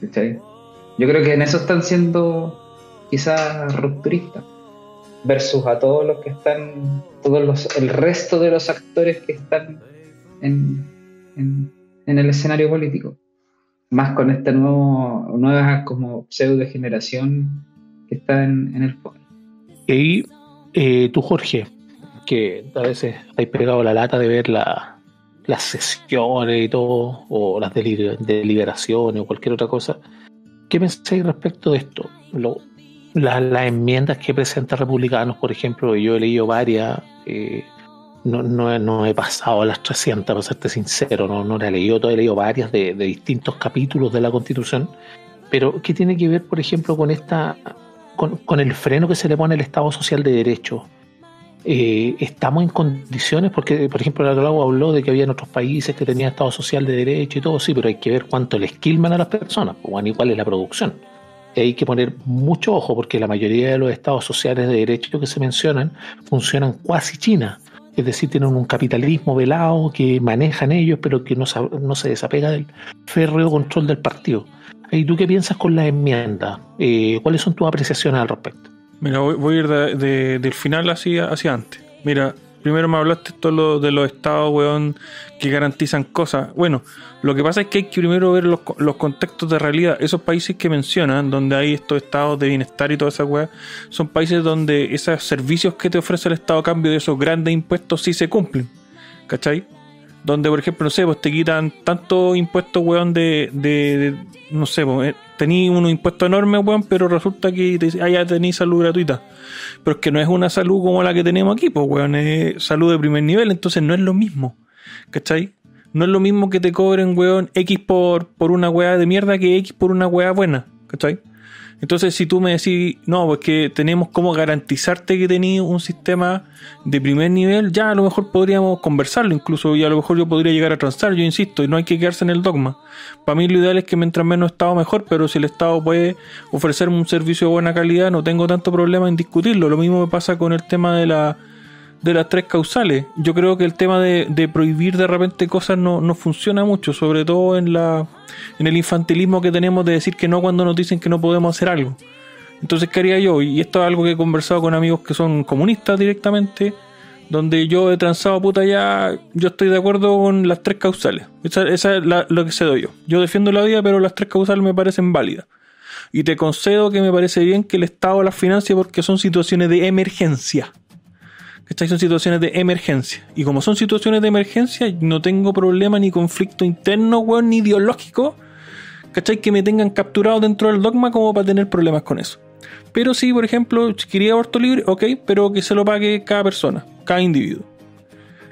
¿Cachai? Yo creo que en eso están siendo quizás rupturistas versus a todos los que están, el resto de los actores que están en el escenario político, más con esta nueva como pseudo generación que está en el poder. Y tú, Jorge, que a veces has pegado la lata de ver las sesiones y todo, o las deliberaciones o cualquier otra cosa, ¿qué pensáis respecto de esto? Las enmiendas que presentan republicanos, por ejemplo, yo he leído varias, no he pasado a las 300, para serte sincero, no la he leído, todavía he leído varias de distintos capítulos de la Constitución, pero ¿qué tiene que ver, por ejemplo, con el freno que se le pone al Estado Social de Derecho? Estamos en condiciones, porque por ejemplo el Lago habló de que había en otros países que tenían Estado Social de Derecho y todo, sí, pero hay que ver cuánto le esquilman a las personas, y cuál es la producción. Y hay que poner mucho ojo, porque la mayoría de los estados sociales de derecho que se mencionan funcionan cuasi China, es decir, tienen un capitalismo velado que manejan ellos, pero que no se desapega del férreo control del partido. ¿Y tú qué piensas con las enmiendas? ¿Cuáles son tus apreciaciones al respecto? Mira, voy a ir del final hacia antes. Mira, primero me hablaste todo de los estados, weón, que garantizan cosas. Bueno, lo que pasa es que hay que primero ver los contextos de realidad. Esos países que mencionan, donde hay estos estados de bienestar y toda esa weá, son países donde esos servicios que te ofrece el Estado a cambio de esos grandes impuestos sí se cumplen. ¿Cachai? Donde, por ejemplo, no sé, pues te quitan tantos impuestos, weón, no sé, pues, tení unos impuestos enormes, weón, pero resulta que ya tení salud gratuita. Pero es que no es una salud como la que tenemos aquí, pues, weón, es salud de primer nivel, entonces no es lo mismo, ¿cachai? No es lo mismo que te cobren, weón, X por una weá de mierda que X por una weá buena, ¿cachai? Entonces, si tú me decís, no, pues que tenemos como garantizarte que tenés un sistema de primer nivel, ya a lo mejor podríamos conversarlo incluso, y a lo mejor yo podría llegar a transar, yo insisto, y no hay que quedarse en el dogma. Para mí lo ideal es que mientras menos Estado mejor, pero si el Estado puede ofrecerme un servicio de buena calidad, no tengo tanto problema en discutirlo. Lo mismo me pasa con el tema de las tres causales. Yo creo que el tema de prohibir de repente cosas no funciona mucho, sobre todo en el infantilismo que tenemos de decir que no cuando nos dicen que no podemos hacer algo. Entonces, ¿qué haría yo? Y esto es algo que he conversado con amigos que son comunistas directamente, donde yo he transado, puta, ya yo estoy de acuerdo con las tres causales. Esa es lo que cedo yo. Yo defiendo la vida, pero las tres causales me parecen válidas. Y te concedo que me parece bien que el Estado las financie porque son situaciones de emergencia. ¿Cachai? Son situaciones de emergencia. Y como son situaciones de emergencia, no tengo problema ni conflicto interno, weón, ni ideológico, ¿cachai? Que me tengan capturado dentro del dogma como para tener problemas con eso. Pero sí, por ejemplo, si quería aborto libre, ok, pero que se lo pague cada persona, cada individuo.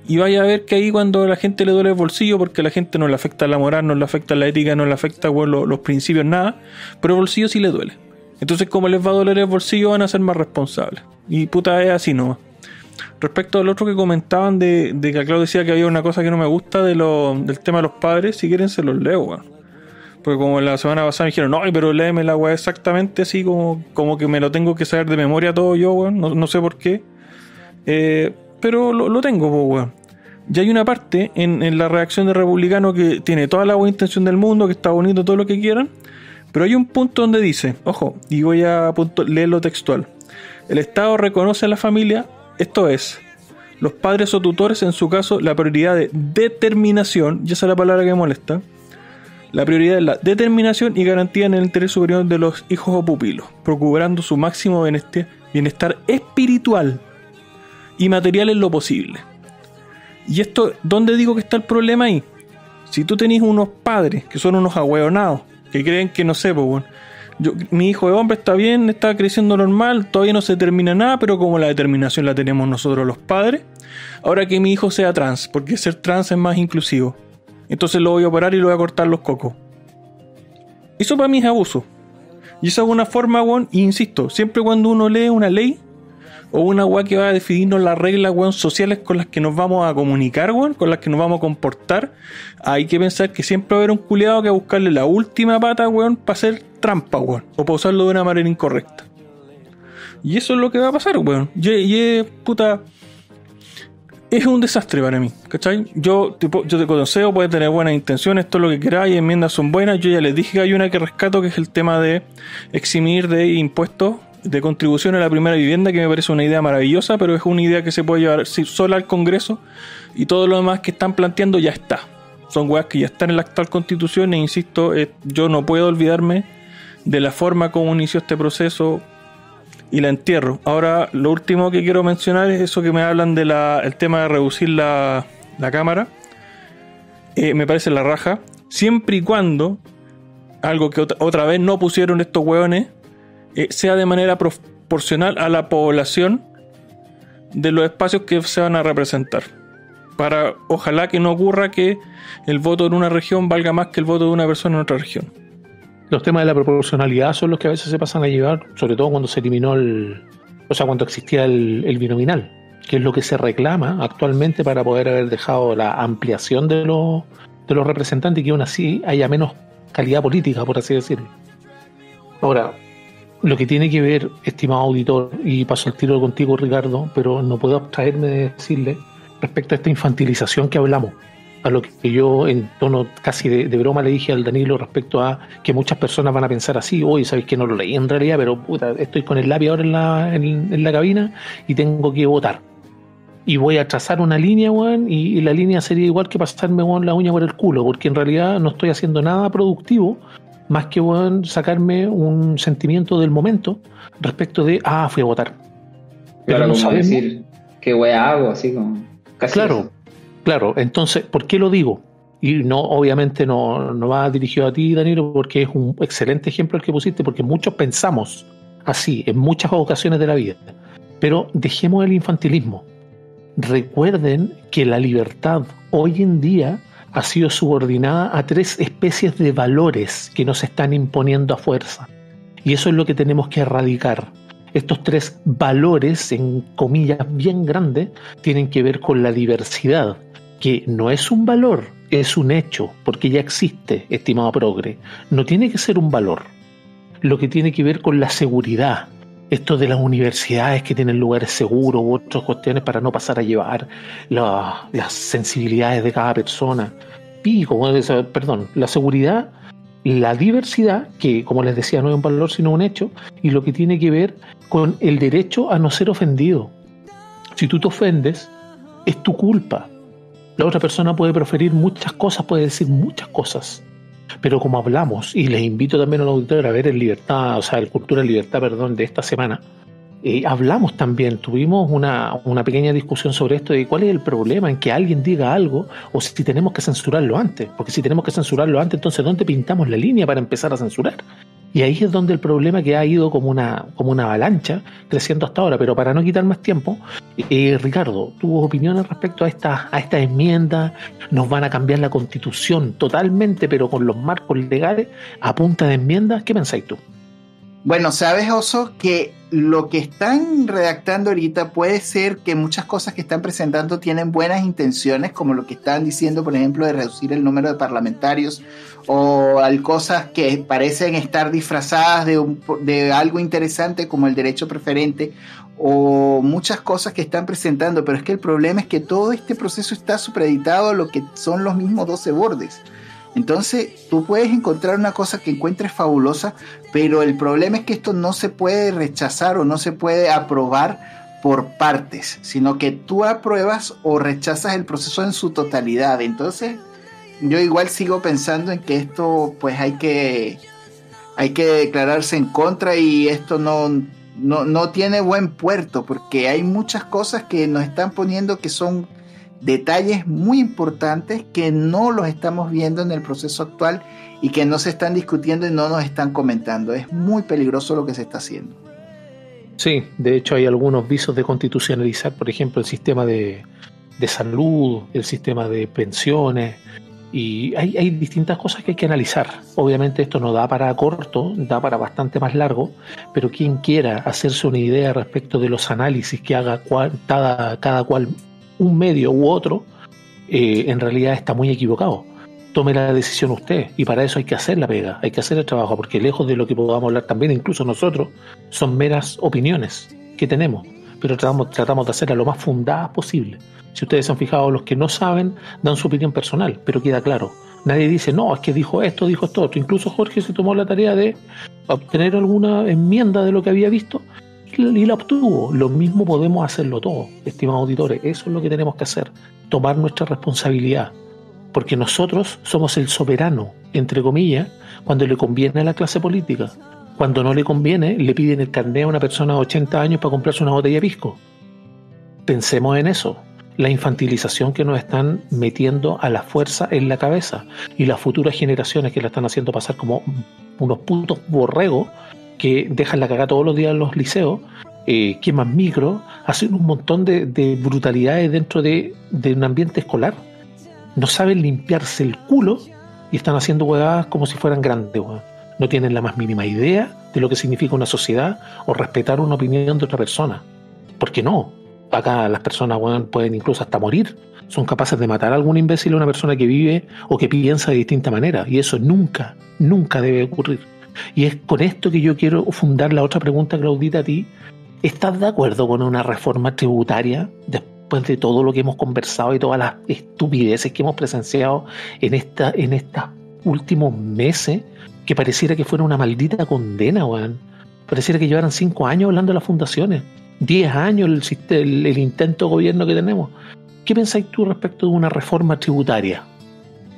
Y vaya a ver que ahí cuando a la gente le duele el bolsillo, porque a la gente no le afecta la moral, no le afecta la ética, no le afecta, weón, los principios, nada, pero el bolsillo sí le duele. Entonces, como les va a doler el bolsillo, van a ser más responsables. Y puta, es así nomás. Respecto al otro que comentaban de que Claudio decía que había una cosa que no me gusta del tema de los padres, si quieren se los leo, weón. Porque como la semana pasada me dijeron, no, pero léeme la weá exactamente así, como que me lo tengo que saber de memoria todo yo, weón. No sé por qué. Pero lo tengo, weón. Ya hay una parte en la redacción de Republicano que tiene toda la buena intención del mundo, que está bonito, todo lo que quieran. Pero hay un punto donde dice, ojo, y voy a leerlo textual. El Estado reconoce a la familia. Esto es, los padres o tutores, en su caso, la prioridad de determinación, y esa es la palabra que me molesta, la prioridad es la determinación y garantía en el interés superior de los hijos o pupilos, procurando su máximo bienestar espiritual y material en lo posible. Y esto, ¿dónde digo que está el problema ahí? Si tú tenés unos padres que son unos ahueonados, que creen que, no sé, pues, bueno, mi hijo de hombre está bien, está creciendo normal, todavía no se determina nada, pero como la determinación la tenemos nosotros los padres, ahora que mi hijo sea trans, porque ser trans es más inclusivo, entonces lo voy a operar y lo voy a cortar los cocos. Eso para mí es abuso. Y esa es una forma, weón, y insisto, siempre cuando uno lee una ley o una weá que va a definirnos las reglas, weón, sociales con las que nos vamos a comunicar, weón, con las que nos vamos a comportar, hay que pensar que siempre va a haber un culiado que va a buscarle la última pata, weón, para hacer trampa, weón, o para usarlo de una manera incorrecta. Y eso es lo que va a pasar, weón. Puta, es un desastre para mí, ¿cachai? Yo te concedo, puedes tener buenas intenciones, todo lo que queráis, enmiendas son buenas. Yo ya les dije que hay una que rescato, que es el tema de eximir de impuestos de contribución a la primera vivienda, que me parece una idea maravillosa, pero es una idea que se puede llevar sola al Congreso, y todo lo demás que están planteando ya está. Son weas que ya están en la actual Constitución, e insisto, yo no puedo olvidarme de la forma como inició este proceso y la entierro. Ahora, lo último que quiero mencionar es eso que me hablan de el tema de reducir la Cámara. Me parece la raja, siempre y cuando, algo que otra vez no pusieron estos hueones, sea de manera proporcional a la población de los espacios que se van a representar. para ojalá que no ocurra que el voto en una región valga más que el voto de una persona en otra región. Los temas de la proporcionalidad son los que a veces se pasan a llevar, sobre todo cuando se eliminó cuando existía el binominal, que es lo que se reclama actualmente para poder haber dejado la ampliación de los representantes y que aún así haya menos calidad política, por así decirlo. Ahora, lo que tiene que ver, estimado auditor, y paso el tiro contigo, Ricardo, pero no puedo abstraerme de decirle respecto a esta infantilización que hablamos, a lo que yo en tono casi de broma le dije al Danilo respecto a que muchas personas van a pensar así, oye, sabéis que no lo leí en realidad, pero puta, estoy con el lápiz ahora en la cabina y tengo que votar. Y voy a trazar una línea, weón, y la línea sería igual que pasarme, weón, la uña por el culo, porque en realidad no estoy haciendo nada productivo, más que, weón, sacarme un sentimiento del momento respecto de, fui a votar. Pero claro, no como sabemos. decir, ¿qué wea hago? Así como, casi Claro, eso. claro. Entonces, ¿por qué lo digo? Y no, obviamente no va dirigido a ti, Danilo, porque es un excelente ejemplo el que pusiste, porque muchos pensamos así en muchas ocasiones de la vida. Pero dejemos el infantilismo. Recuerden que la libertad hoy en día ha sido subordinada a 3 especies de valores que nos están imponiendo a fuerza. Y eso es lo que tenemos que erradicar. Estos 3 valores, en comillas bien grandes, tienen que ver con la diversidad, que no es un valor, es un hecho, porque ya existe, estimado progre. No tiene que ser un valor. Lo que tiene que ver con la seguridad, esto de las universidades que tienen lugares seguros u otras cuestiones para no pasar a llevar las sensibilidades de cada persona. La seguridad, la diversidad, que como les decía no es un valor sino un hecho, y lo que tiene que ver con el derecho a no ser ofendido. Si tú te ofendes, es tu culpa. La otra persona puede proferir muchas cosas, puede decir muchas cosas. Pero como hablamos, y les invito también a los auditores a ver el Cultura en Libertad, de esta semana, hablamos también, tuvimos una pequeña discusión sobre esto de cuál es el problema en que alguien diga algo o si tenemos que censurarlo antes. Porque si tenemos que censurarlo antes, entonces ¿dónde pintamos la línea para empezar a censurar? Y ahí es donde el problema que ha ido como una avalancha creciendo hasta ahora. Pero para no quitar más tiempo, Ricardo, ¿tus opiniones respecto a esta enmienda? ¿Nos van a cambiar la Constitución totalmente, pero con los marcos legales a punta de enmiendas? ¿Qué pensáis tú? Bueno, sabes, Oso, que lo que están redactando ahorita puede ser que muchas cosas que están presentando tienen buenas intenciones, como lo que están diciendo, por ejemplo, de reducir el número de parlamentarios, o hay cosas que parecen estar disfrazadas de algo interesante como el derecho preferente, o muchas cosas que están presentando, pero es que el problema es que todo este proceso está supeditado a lo que son los mismos 12 bordes. Entonces tú puedes encontrar una cosa que encuentres fabulosa, pero el problema es que esto no se puede rechazar o no se puede aprobar por partes, sino que tú apruebas o rechazas el proceso en su totalidad. Entonces yo igual sigo pensando en que esto pues hay que declararse en contra, y esto no tiene buen puerto, porque hay muchas cosas que nos están poniendo que son detalles muy importantes que no los estamos viendo en el proceso actual y que no se están discutiendo y no nos están comentando. Es muy peligroso lo que se está haciendo. Sí, de hecho hay algunos visos de constitucionalizar, por ejemplo, el sistema de salud, el sistema de pensiones, y hay distintas cosas que hay que analizar. Obviamente esto no da para corto, da para bastante más largo, pero quien quiera hacerse una idea respecto de los análisis que haga cada cual, un medio u otro, en realidad está muy equivocado. Tome la decisión usted, y para eso hay que hacer la pega, hay que hacer el trabajo, porque lejos de lo que podamos hablar también, incluso nosotros, son meras opiniones que tenemos, pero tratamos de hacerlas lo más fundadas posible. Si ustedes se han fijado, los que no saben dan su opinión personal, pero queda claro, nadie dice, no, es que dijo esto otro. Incluso Jorge se tomó la tarea de obtener alguna enmienda de lo que había visto y la obtuvo. Lo mismo podemos hacerlo todos, estimados auditores. Eso es lo que tenemos que hacer, tomar nuestra responsabilidad, porque nosotros somos el soberano, entre comillas, cuando le conviene a la clase política. Cuando no le conviene, le piden el carné a una persona de 80 años para comprarse una botella de pisco. Pensemos en eso, la infantilización que nos están metiendo a la fuerza en la cabeza, y las futuras generaciones que la están haciendo pasar como unos putos borregos que dejan la cagada todos los días en los liceos, queman micro, hacen un montón de brutalidades dentro de un ambiente escolar. No saben limpiarse el culo y están haciendo huevadas como si fueran grandes, weón. No tienen la más mínima idea de lo que significa una sociedad o respetar una opinión de otra persona. ¿Por qué no? Acá las personas, weón, pueden incluso hasta morir. Son capaces de matar a algún imbécil a una persona que vive o que piensa de distinta manera. Y eso nunca, nunca debe ocurrir. Y es con esto que yo quiero fundar la otra pregunta, Claudita, a ti. ¿Estás de acuerdo con una reforma tributaria después de todo lo que hemos conversado y todas las estupideces que hemos presenciado en estos últimos meses? Que pareciera que fuera una maldita condena, weón. Pareciera que llevaran 5 años hablando de las fundaciones, 10 años el intento de gobierno que tenemos. ¿Qué pensáis tú respecto de una reforma tributaria?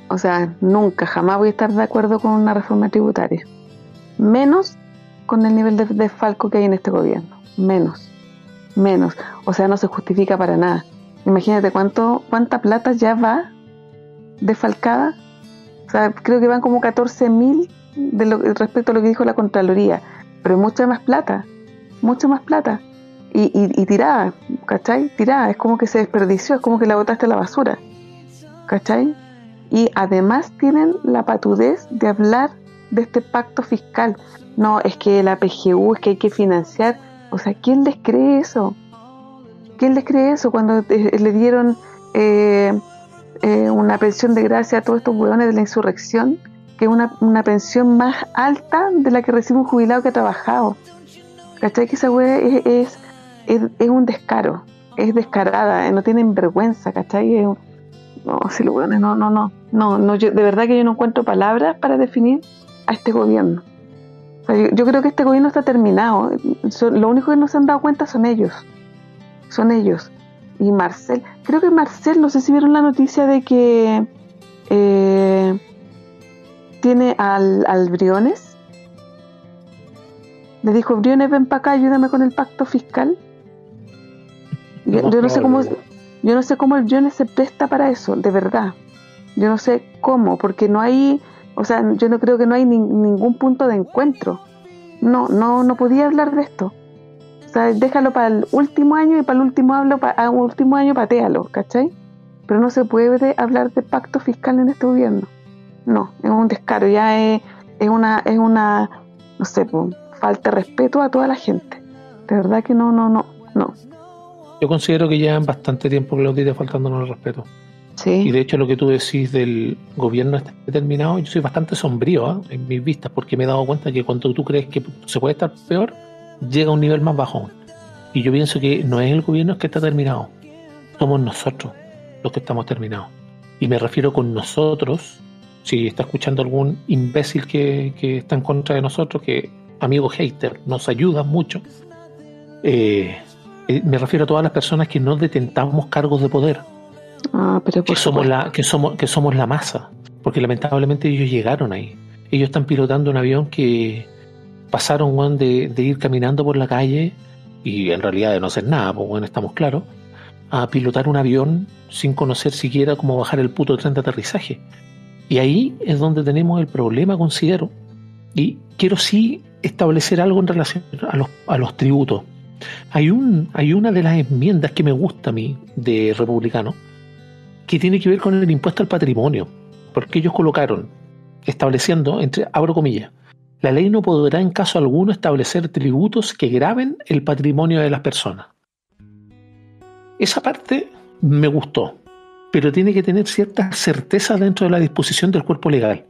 O sea, nunca, jamás voy a estar de acuerdo con una reforma tributaria. Menos con el nivel de desfalco que hay en este gobierno. Menos. O sea, no se justifica para nada. Imagínate cuánta plata ya va desfalcada. O sea, creo que van como 14.000 respecto a lo que dijo la Contraloría. Pero mucha más plata. Y tirada, ¿cachai? Tirada, es como que se desperdició, es como que la botaste a la basura, ¿cachai? Y además tienen la patudez de hablar de este pacto fiscal. No, es que la PGU, es que hay que financiar. O sea, ¿quién les cree eso? Cuando le dieron una pensión de gracia a todos estos hueones de la insurrección, que es una pensión más alta de la que recibe un jubilado que ha trabajado? ¿Cachai? Que esa hueá es un descaro, es descarada, no tienen vergüenza, ¿cachai? No, si los hueones, no, yo, de verdad que yo no encuentro palabras para definir a este gobierno. O sea, yo creo que este gobierno está terminado. Lo único que no se han dado cuenta son ellos. Y Marcel, no sé si vieron la noticia de que tiene al Briones. Le dijo: Briones, ven para acá, ayúdame con el pacto fiscal. Yo no sé cómo el Briones se presta para eso, de verdad. Yo no sé cómo, porque no hay, o sea, yo no creo que no hay ningún punto de encuentro. No podía hablar de esto. O sea, déjalo para el último año y para el último año patéalo, ¿cachai? Pero no se puede hablar de pacto fiscal en este gobierno. No, es un descaro, ya es una, no sé, falta de respeto a toda la gente. De verdad que no. Yo considero que llevan bastante tiempo, Claudita, faltándonos el respeto. Sí. Y de hecho lo que tú decís del gobierno este determinado, yo soy bastante sombrío en mis vistas, porque me he dado cuenta que cuando tú crees que se puede estar peor, llega a un nivel más bajo. Y yo pienso que no es el gobierno que está terminado, somos nosotros los que estamos terminados. Y me refiero con nosotros, si está escuchando algún imbécil que está en contra de nosotros, que amigos hater nos ayudan mucho, me refiero a todas las personas que no detentamos cargos de poder, pero que somos la masa, porque lamentablemente ellos llegaron ahí. Ellos están pilotando un avión que pasaron, Juan, de ir caminando por la calle y en realidad de no hacer nada, pues bueno, estamos claros, a pilotar un avión sin conocer siquiera cómo bajar el puto tren de aterrizaje. Y ahí es donde tenemos el problema, considero. Y quiero sí establecer algo en relación a los tributos. Hay una de las enmiendas que me gusta a mí de republicano, que tiene que ver con el impuesto al patrimonio, porque ellos colocaron, estableciendo, abro comillas, la ley no podrá en caso alguno establecer tributos que graven el patrimonio de las personas. Esa parte me gustó, pero tiene que tener cierta certeza dentro de la disposición del cuerpo legal.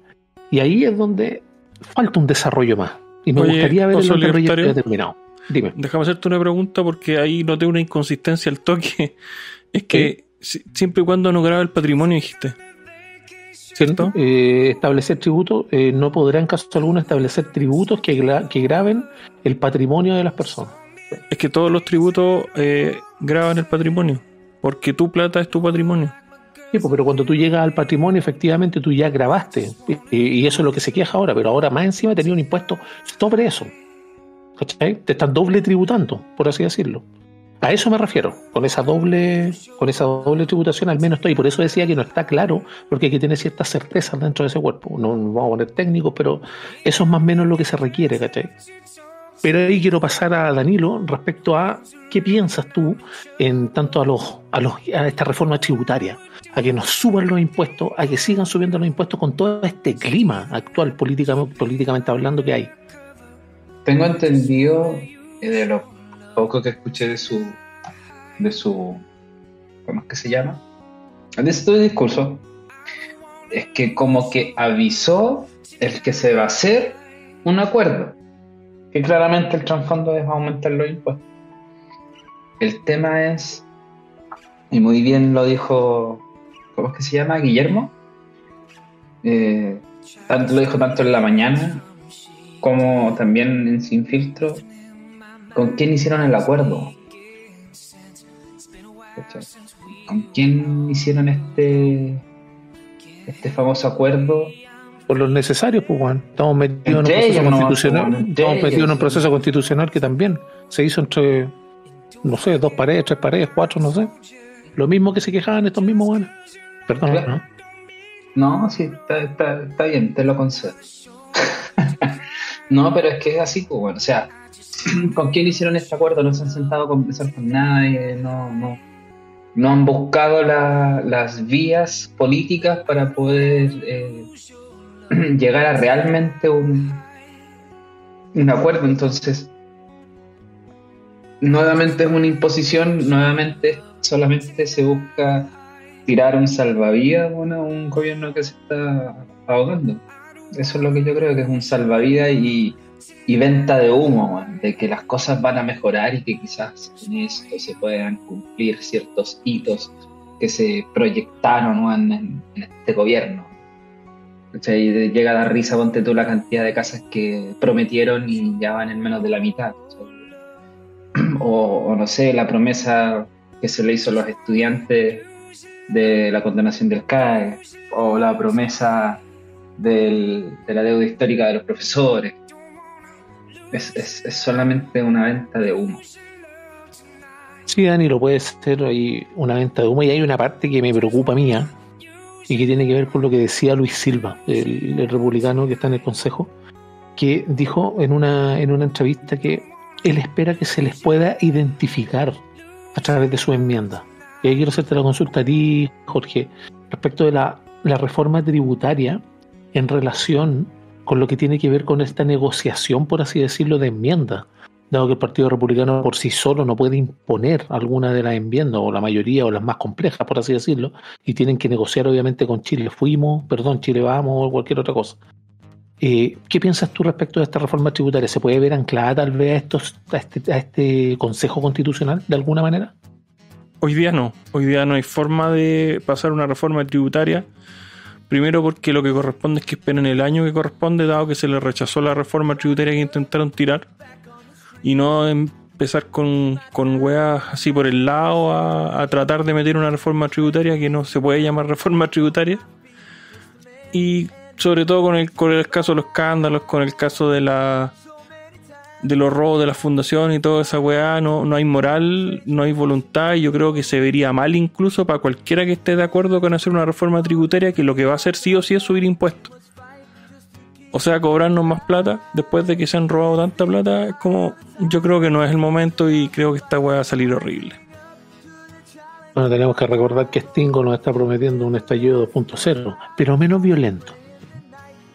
Y ahí es donde falta un desarrollo más. Y me gustaría ver el desarrollo determinado. Dime. Déjame hacerte una pregunta, porque ahí noté una inconsistencia al toque. Es que siempre y cuando no graba el patrimonio, dijiste, ¿cierto? Establecer tributos, no podrá en caso alguno establecer tributos que graven el patrimonio de las personas. Es que todos los tributos graban el patrimonio, porque tu plata es tu patrimonio. Sí, pero cuando tú llegas al patrimonio, efectivamente tú ya grabaste, y eso es lo que se queja ahora, pero ahora más encima tenía un impuesto sobre eso. ¿Cachai? Te están doble tributando, por así decirlo. A eso me refiero, con esa doble tributación al menos estoy. Por eso decía que no está claro, porque hay que tener ciertas certezas dentro de ese cuerpo. No vamos a poner técnicos, pero eso es más o menos lo que se requiere, ¿cachai? Pero ahí quiero pasar a Danilo respecto a qué piensas tú en tanto a esta reforma tributaria, a que nos suban los impuestos, a que sigan subiendo los impuestos con todo este clima actual políticamente hablando que hay. Tengo entendido, de lo poco que escuché de su ¿cómo es que se llama? De su discurso, es que como que avisó el que se va a hacer un acuerdo, que claramente el trasfondo es aumentar los impuestos. El tema es, y muy bien lo dijo, ¿cómo es que se llama? Guillermo. Lo dijo tanto en la mañana como también en Sin Filtro. ¿Con quién hicieron el acuerdo? ¿Con quién hicieron este famoso acuerdo? Por los necesarios, pues, Juan. Estamos metidos en un proceso constitucional que también se hizo entre, no sé, 2 paredes, 3 paredes, 4, no sé. Lo mismo que se quejaban estos mismos, bueno. Perdón, claro. ¿no? No, sí, está bien, te lo concedo. No, pero es que es así, pues, bueno, o sea, ¿con quién hicieron este acuerdo? No se han sentado a conversar con nadie, no han buscado las vías políticas para poder llegar a realmente un acuerdo. Entonces, nuevamente es una imposición, nuevamente solamente se busca tirar un salvavidas, bueno, a un gobierno que se está ahogando. Eso es lo que yo creo que es un salvavidas y venta de humo, bueno, de que las cosas van a mejorar y que quizás en esto se puedan cumplir ciertos hitos que se proyectaron, bueno, en este gobierno. O sea, y llega a dar risa, ponte tú la cantidad de casas que prometieron y ya van en menos de la mitad. O no sé, la promesa que se le hizo a los estudiantes de la condonación del CAE, o la promesa de la deuda histórica de los profesores. Es solamente una venta de humo. Sí, Dani, lo puede ser ahí una venta de humo, y hay una parte que me preocupa mía y que tiene que ver con lo que decía Luis Silva, el republicano que está en el Consejo, que dijo en una entrevista que él espera que se les pueda identificar a través de su enmienda. Y ahí quiero hacerte la consulta a ti, Jorge, respecto de la reforma tributaria en relación con lo que tiene que ver con esta negociación, por así decirlo, de enmiendas, dado que el Partido Republicano por sí solo no puede imponer alguna de las enmiendas, o la mayoría, o las más complejas, por así decirlo, y tienen que negociar obviamente con Chile Chile Vamos, o cualquier otra cosa. ¿Qué piensas tú respecto de esta reforma tributaria? ¿Se puede ver anclada tal vez a este Consejo Constitucional de alguna manera? Hoy día no hay forma de pasar una reforma tributaria. Primero porque lo que corresponde es que esperen el año que corresponde, dado que se les rechazó la reforma tributaria que intentaron tirar, y no empezar con weas así por el lado a tratar de meter una reforma tributaria que no se puede llamar reforma tributaria. Y sobre todo con el caso de los escándalos, con el caso de los robos de la fundación y toda esa weá, no hay moral, no hay voluntad, y yo creo que se vería mal incluso para cualquiera que esté de acuerdo con hacer una reforma tributaria que lo que va a hacer sí o sí es subir impuestos. O sea, cobrarnos más plata después de que se han robado tanta plata, es como, yo creo que no es el momento, y creo que esta weá va a salir horrible. Bueno, tenemos que recordar que Stingo nos está prometiendo un estallido 2.0, pero menos violento.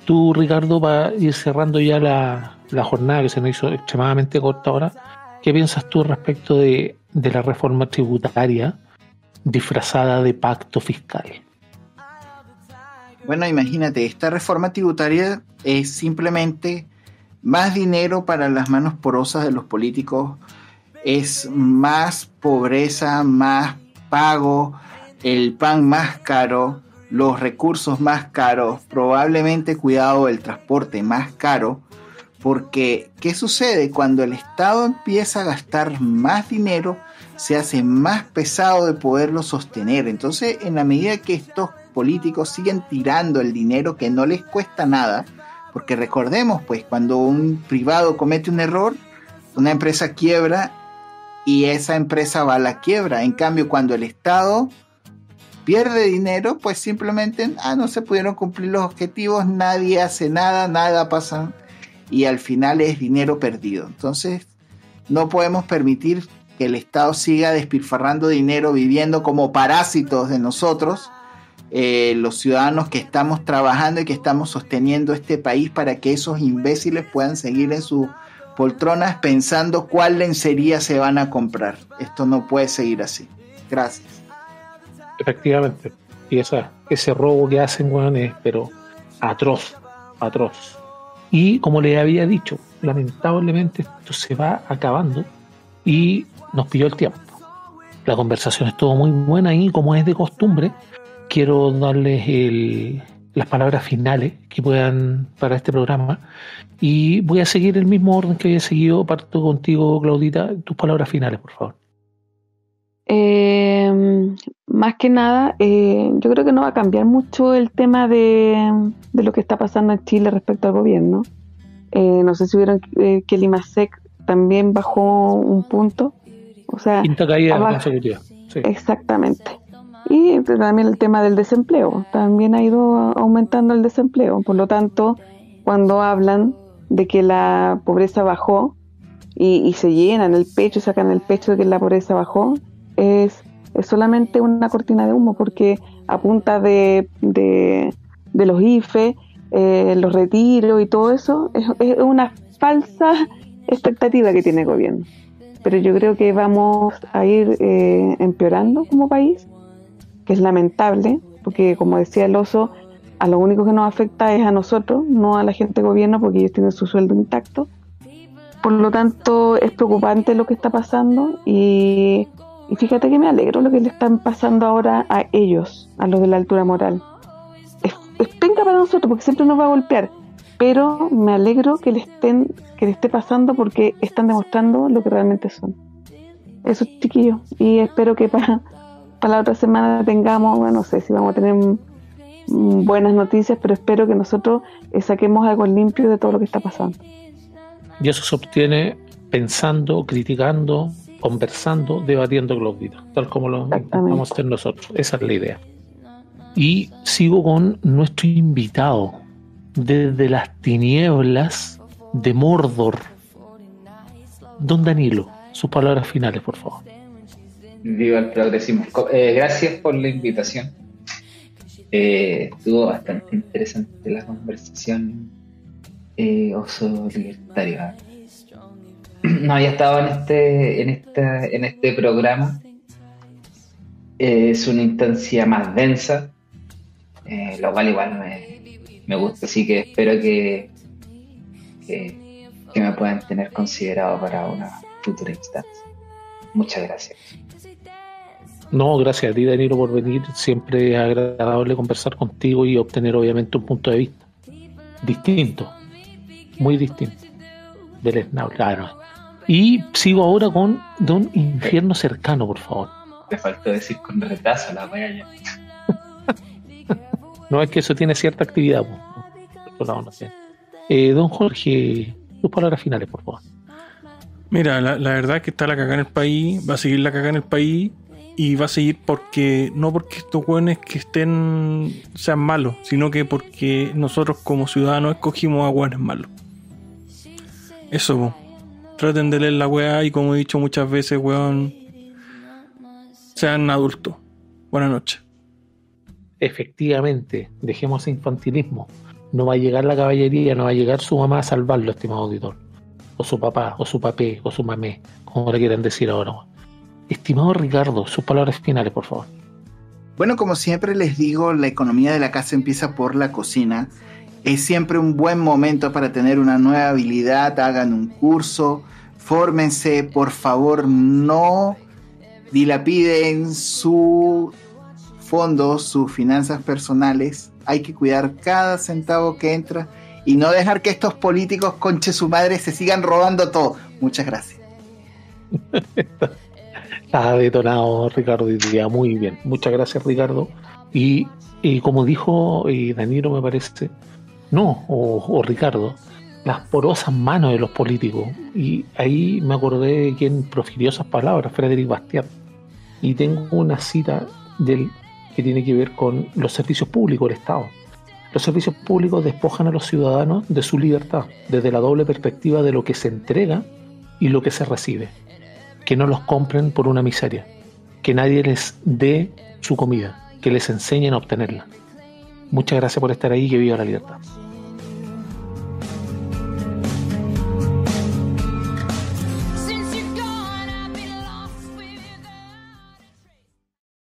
Tú, Ricardo, para ir cerrando ya la jornada que se nos hizo extremadamente corta ahora, ¿qué piensas tú respecto de la reforma tributaria disfrazada de pacto fiscal? Bueno, imagínate, esta reforma tributaria es simplemente más dinero para las manos porosas de los políticos, es más pobreza, más pago, el pan más caro, los recursos más caros, probablemente, cuidado, el transporte más caro, porque ¿qué sucede? Cuando el Estado empieza a gastar más dinero, se hace más pesado de poderlo sostener. Entonces, en la medida que estos políticos siguen tirando el dinero que no les cuesta nada, porque recordemos, pues, cuando un privado comete un error, una empresa quiebra y esa empresa va a la quiebra. En cambio, cuando el Estado pierde dinero, pues simplemente no se pudieron cumplir los objetivos, nadie hace nada, nada pasa. y al final es dinero perdido. Entonces no podemos permitir que el Estado siga despilfarrando dinero, viviendo como parásitos de nosotros, los ciudadanos que estamos trabajando y que estamos sosteniendo este país, para que esos imbéciles puedan seguir en sus poltronas pensando cuál lencería se van a comprar. Esto no puede seguir así. Gracias. Efectivamente. Y ese robo que hacen, weón, es pero atroz. Y como les había dicho, lamentablemente esto se va acabando y nos pilló el tiempo. La conversación estuvo muy buena y, como es de costumbre, quiero darles las palabras finales que puedan para este programa, y voy a seguir el mismo orden que había seguido. Parto contigo, Claudita, tus palabras finales, por favor. Más que nada, yo creo que no va a cambiar mucho el tema de lo que está pasando en Chile respecto al gobierno. No sé si vieron que el IMASEC también bajó un punto. O sea, quinta caída consecutiva. Sí. Exactamente. Y también el tema del desempleo. También ha ido aumentando el desempleo. Por lo tanto, cuando hablan de que la pobreza bajó y se llenan el pecho, sacan el pecho de que la pobreza bajó, es solamente una cortina de humo, porque a punta de los IFE, los retiros y todo eso, es una falsa expectativa que tiene el gobierno. Pero yo creo que vamos a ir empeorando como país, que es lamentable, porque, como decía el oso, a lo único que nos afecta es a nosotros, no a la gente de gobierno, porque ellos tienen su sueldo intacto. Por lo tanto, es preocupante lo que está pasando, y fíjate que me alegro lo que le están pasando ahora a ellos, a los de la altura moral. Es penca para nosotros, porque siempre nos va a golpear, pero me alegro que le esté pasando, porque están demostrando lo que realmente son. Eso, chiquillos, y espero que para la otra semana tengamos, bueno, no sé si vamos a tener buenas noticias, pero espero que nosotros saquemos algo limpio de todo lo que está pasando. Y eso se obtiene pensando, criticando, conversando, debatiendo, Claudita, tal como lo vamos a hacer nosotros. Esa es la idea. Y sigo con nuestro invitado desde las tinieblas de Mordor, don Danilo. Sus palabras finales, por favor. Viva el progresismo. Gracias por la invitación. Estuvo bastante interesante la conversación. Oso libertario. No había estado en este programa. Es una instancia más densa, lo cual igual me gusta, así que espero que me puedan tener considerado para una futura instancia. Muchas gracias. No, gracias a ti, Danilo, por venir. Siempre es agradable conversar contigo y obtener, obviamente, un punto de vista distinto, muy distinto del SNAP, claro. Y sigo ahora con don Infierno Cercano, por favor. Me faltó decir con retraso la wea ya. No, es que eso tiene cierta actividad, pues. No sé. Don Jorge, tus palabras finales, por favor. Mira, la verdad es que está la cagada en el país, va a seguir la cagada en el país, y va a seguir no porque estos hueones que sean malos, sino que porque nosotros como ciudadanos escogimos a hueones malos. Eso, po. Traten de leer la weá, y como he dicho muchas veces, weón, sean adultos. Buenas noches. Efectivamente, dejemos ese infantilismo. No va a llegar la caballería, no va a llegar su mamá a salvarlo, estimado auditor. O su papá, o su papé, o su mamé, como le quieran decir ahora. Estimado Ricardo, sus palabras finales, por favor. Bueno, como siempre les digo, la economía de la casa empieza por la cocina. Es siempre un buen momento para tener una nueva habilidad. Hagan un curso, fórmense, por favor, no dilapiden sus fondos, sus finanzas personales. Hay que cuidar cada centavo que entra y no dejar que estos políticos conche su madre se sigan robando todo. Muchas gracias. Está detonado, Ricardo, hoy día. Muy bien. Muchas gracias, Ricardo. Y como dijo Danilo, me parece, o Ricardo, las porosas manos de los políticos. Y ahí me acordé de quien profirió esas palabras, Frédéric Bastiat. Y tengo una cita de él que tiene que ver con los servicios públicos del Estado. Los servicios públicos despojan a los ciudadanos de su libertad, desde la doble perspectiva de lo que se entrega y lo que se recibe. Que no los compren por una miseria, que nadie les dé su comida, que les enseñen a obtenerla. Muchas gracias por estar ahí y que viva la libertad.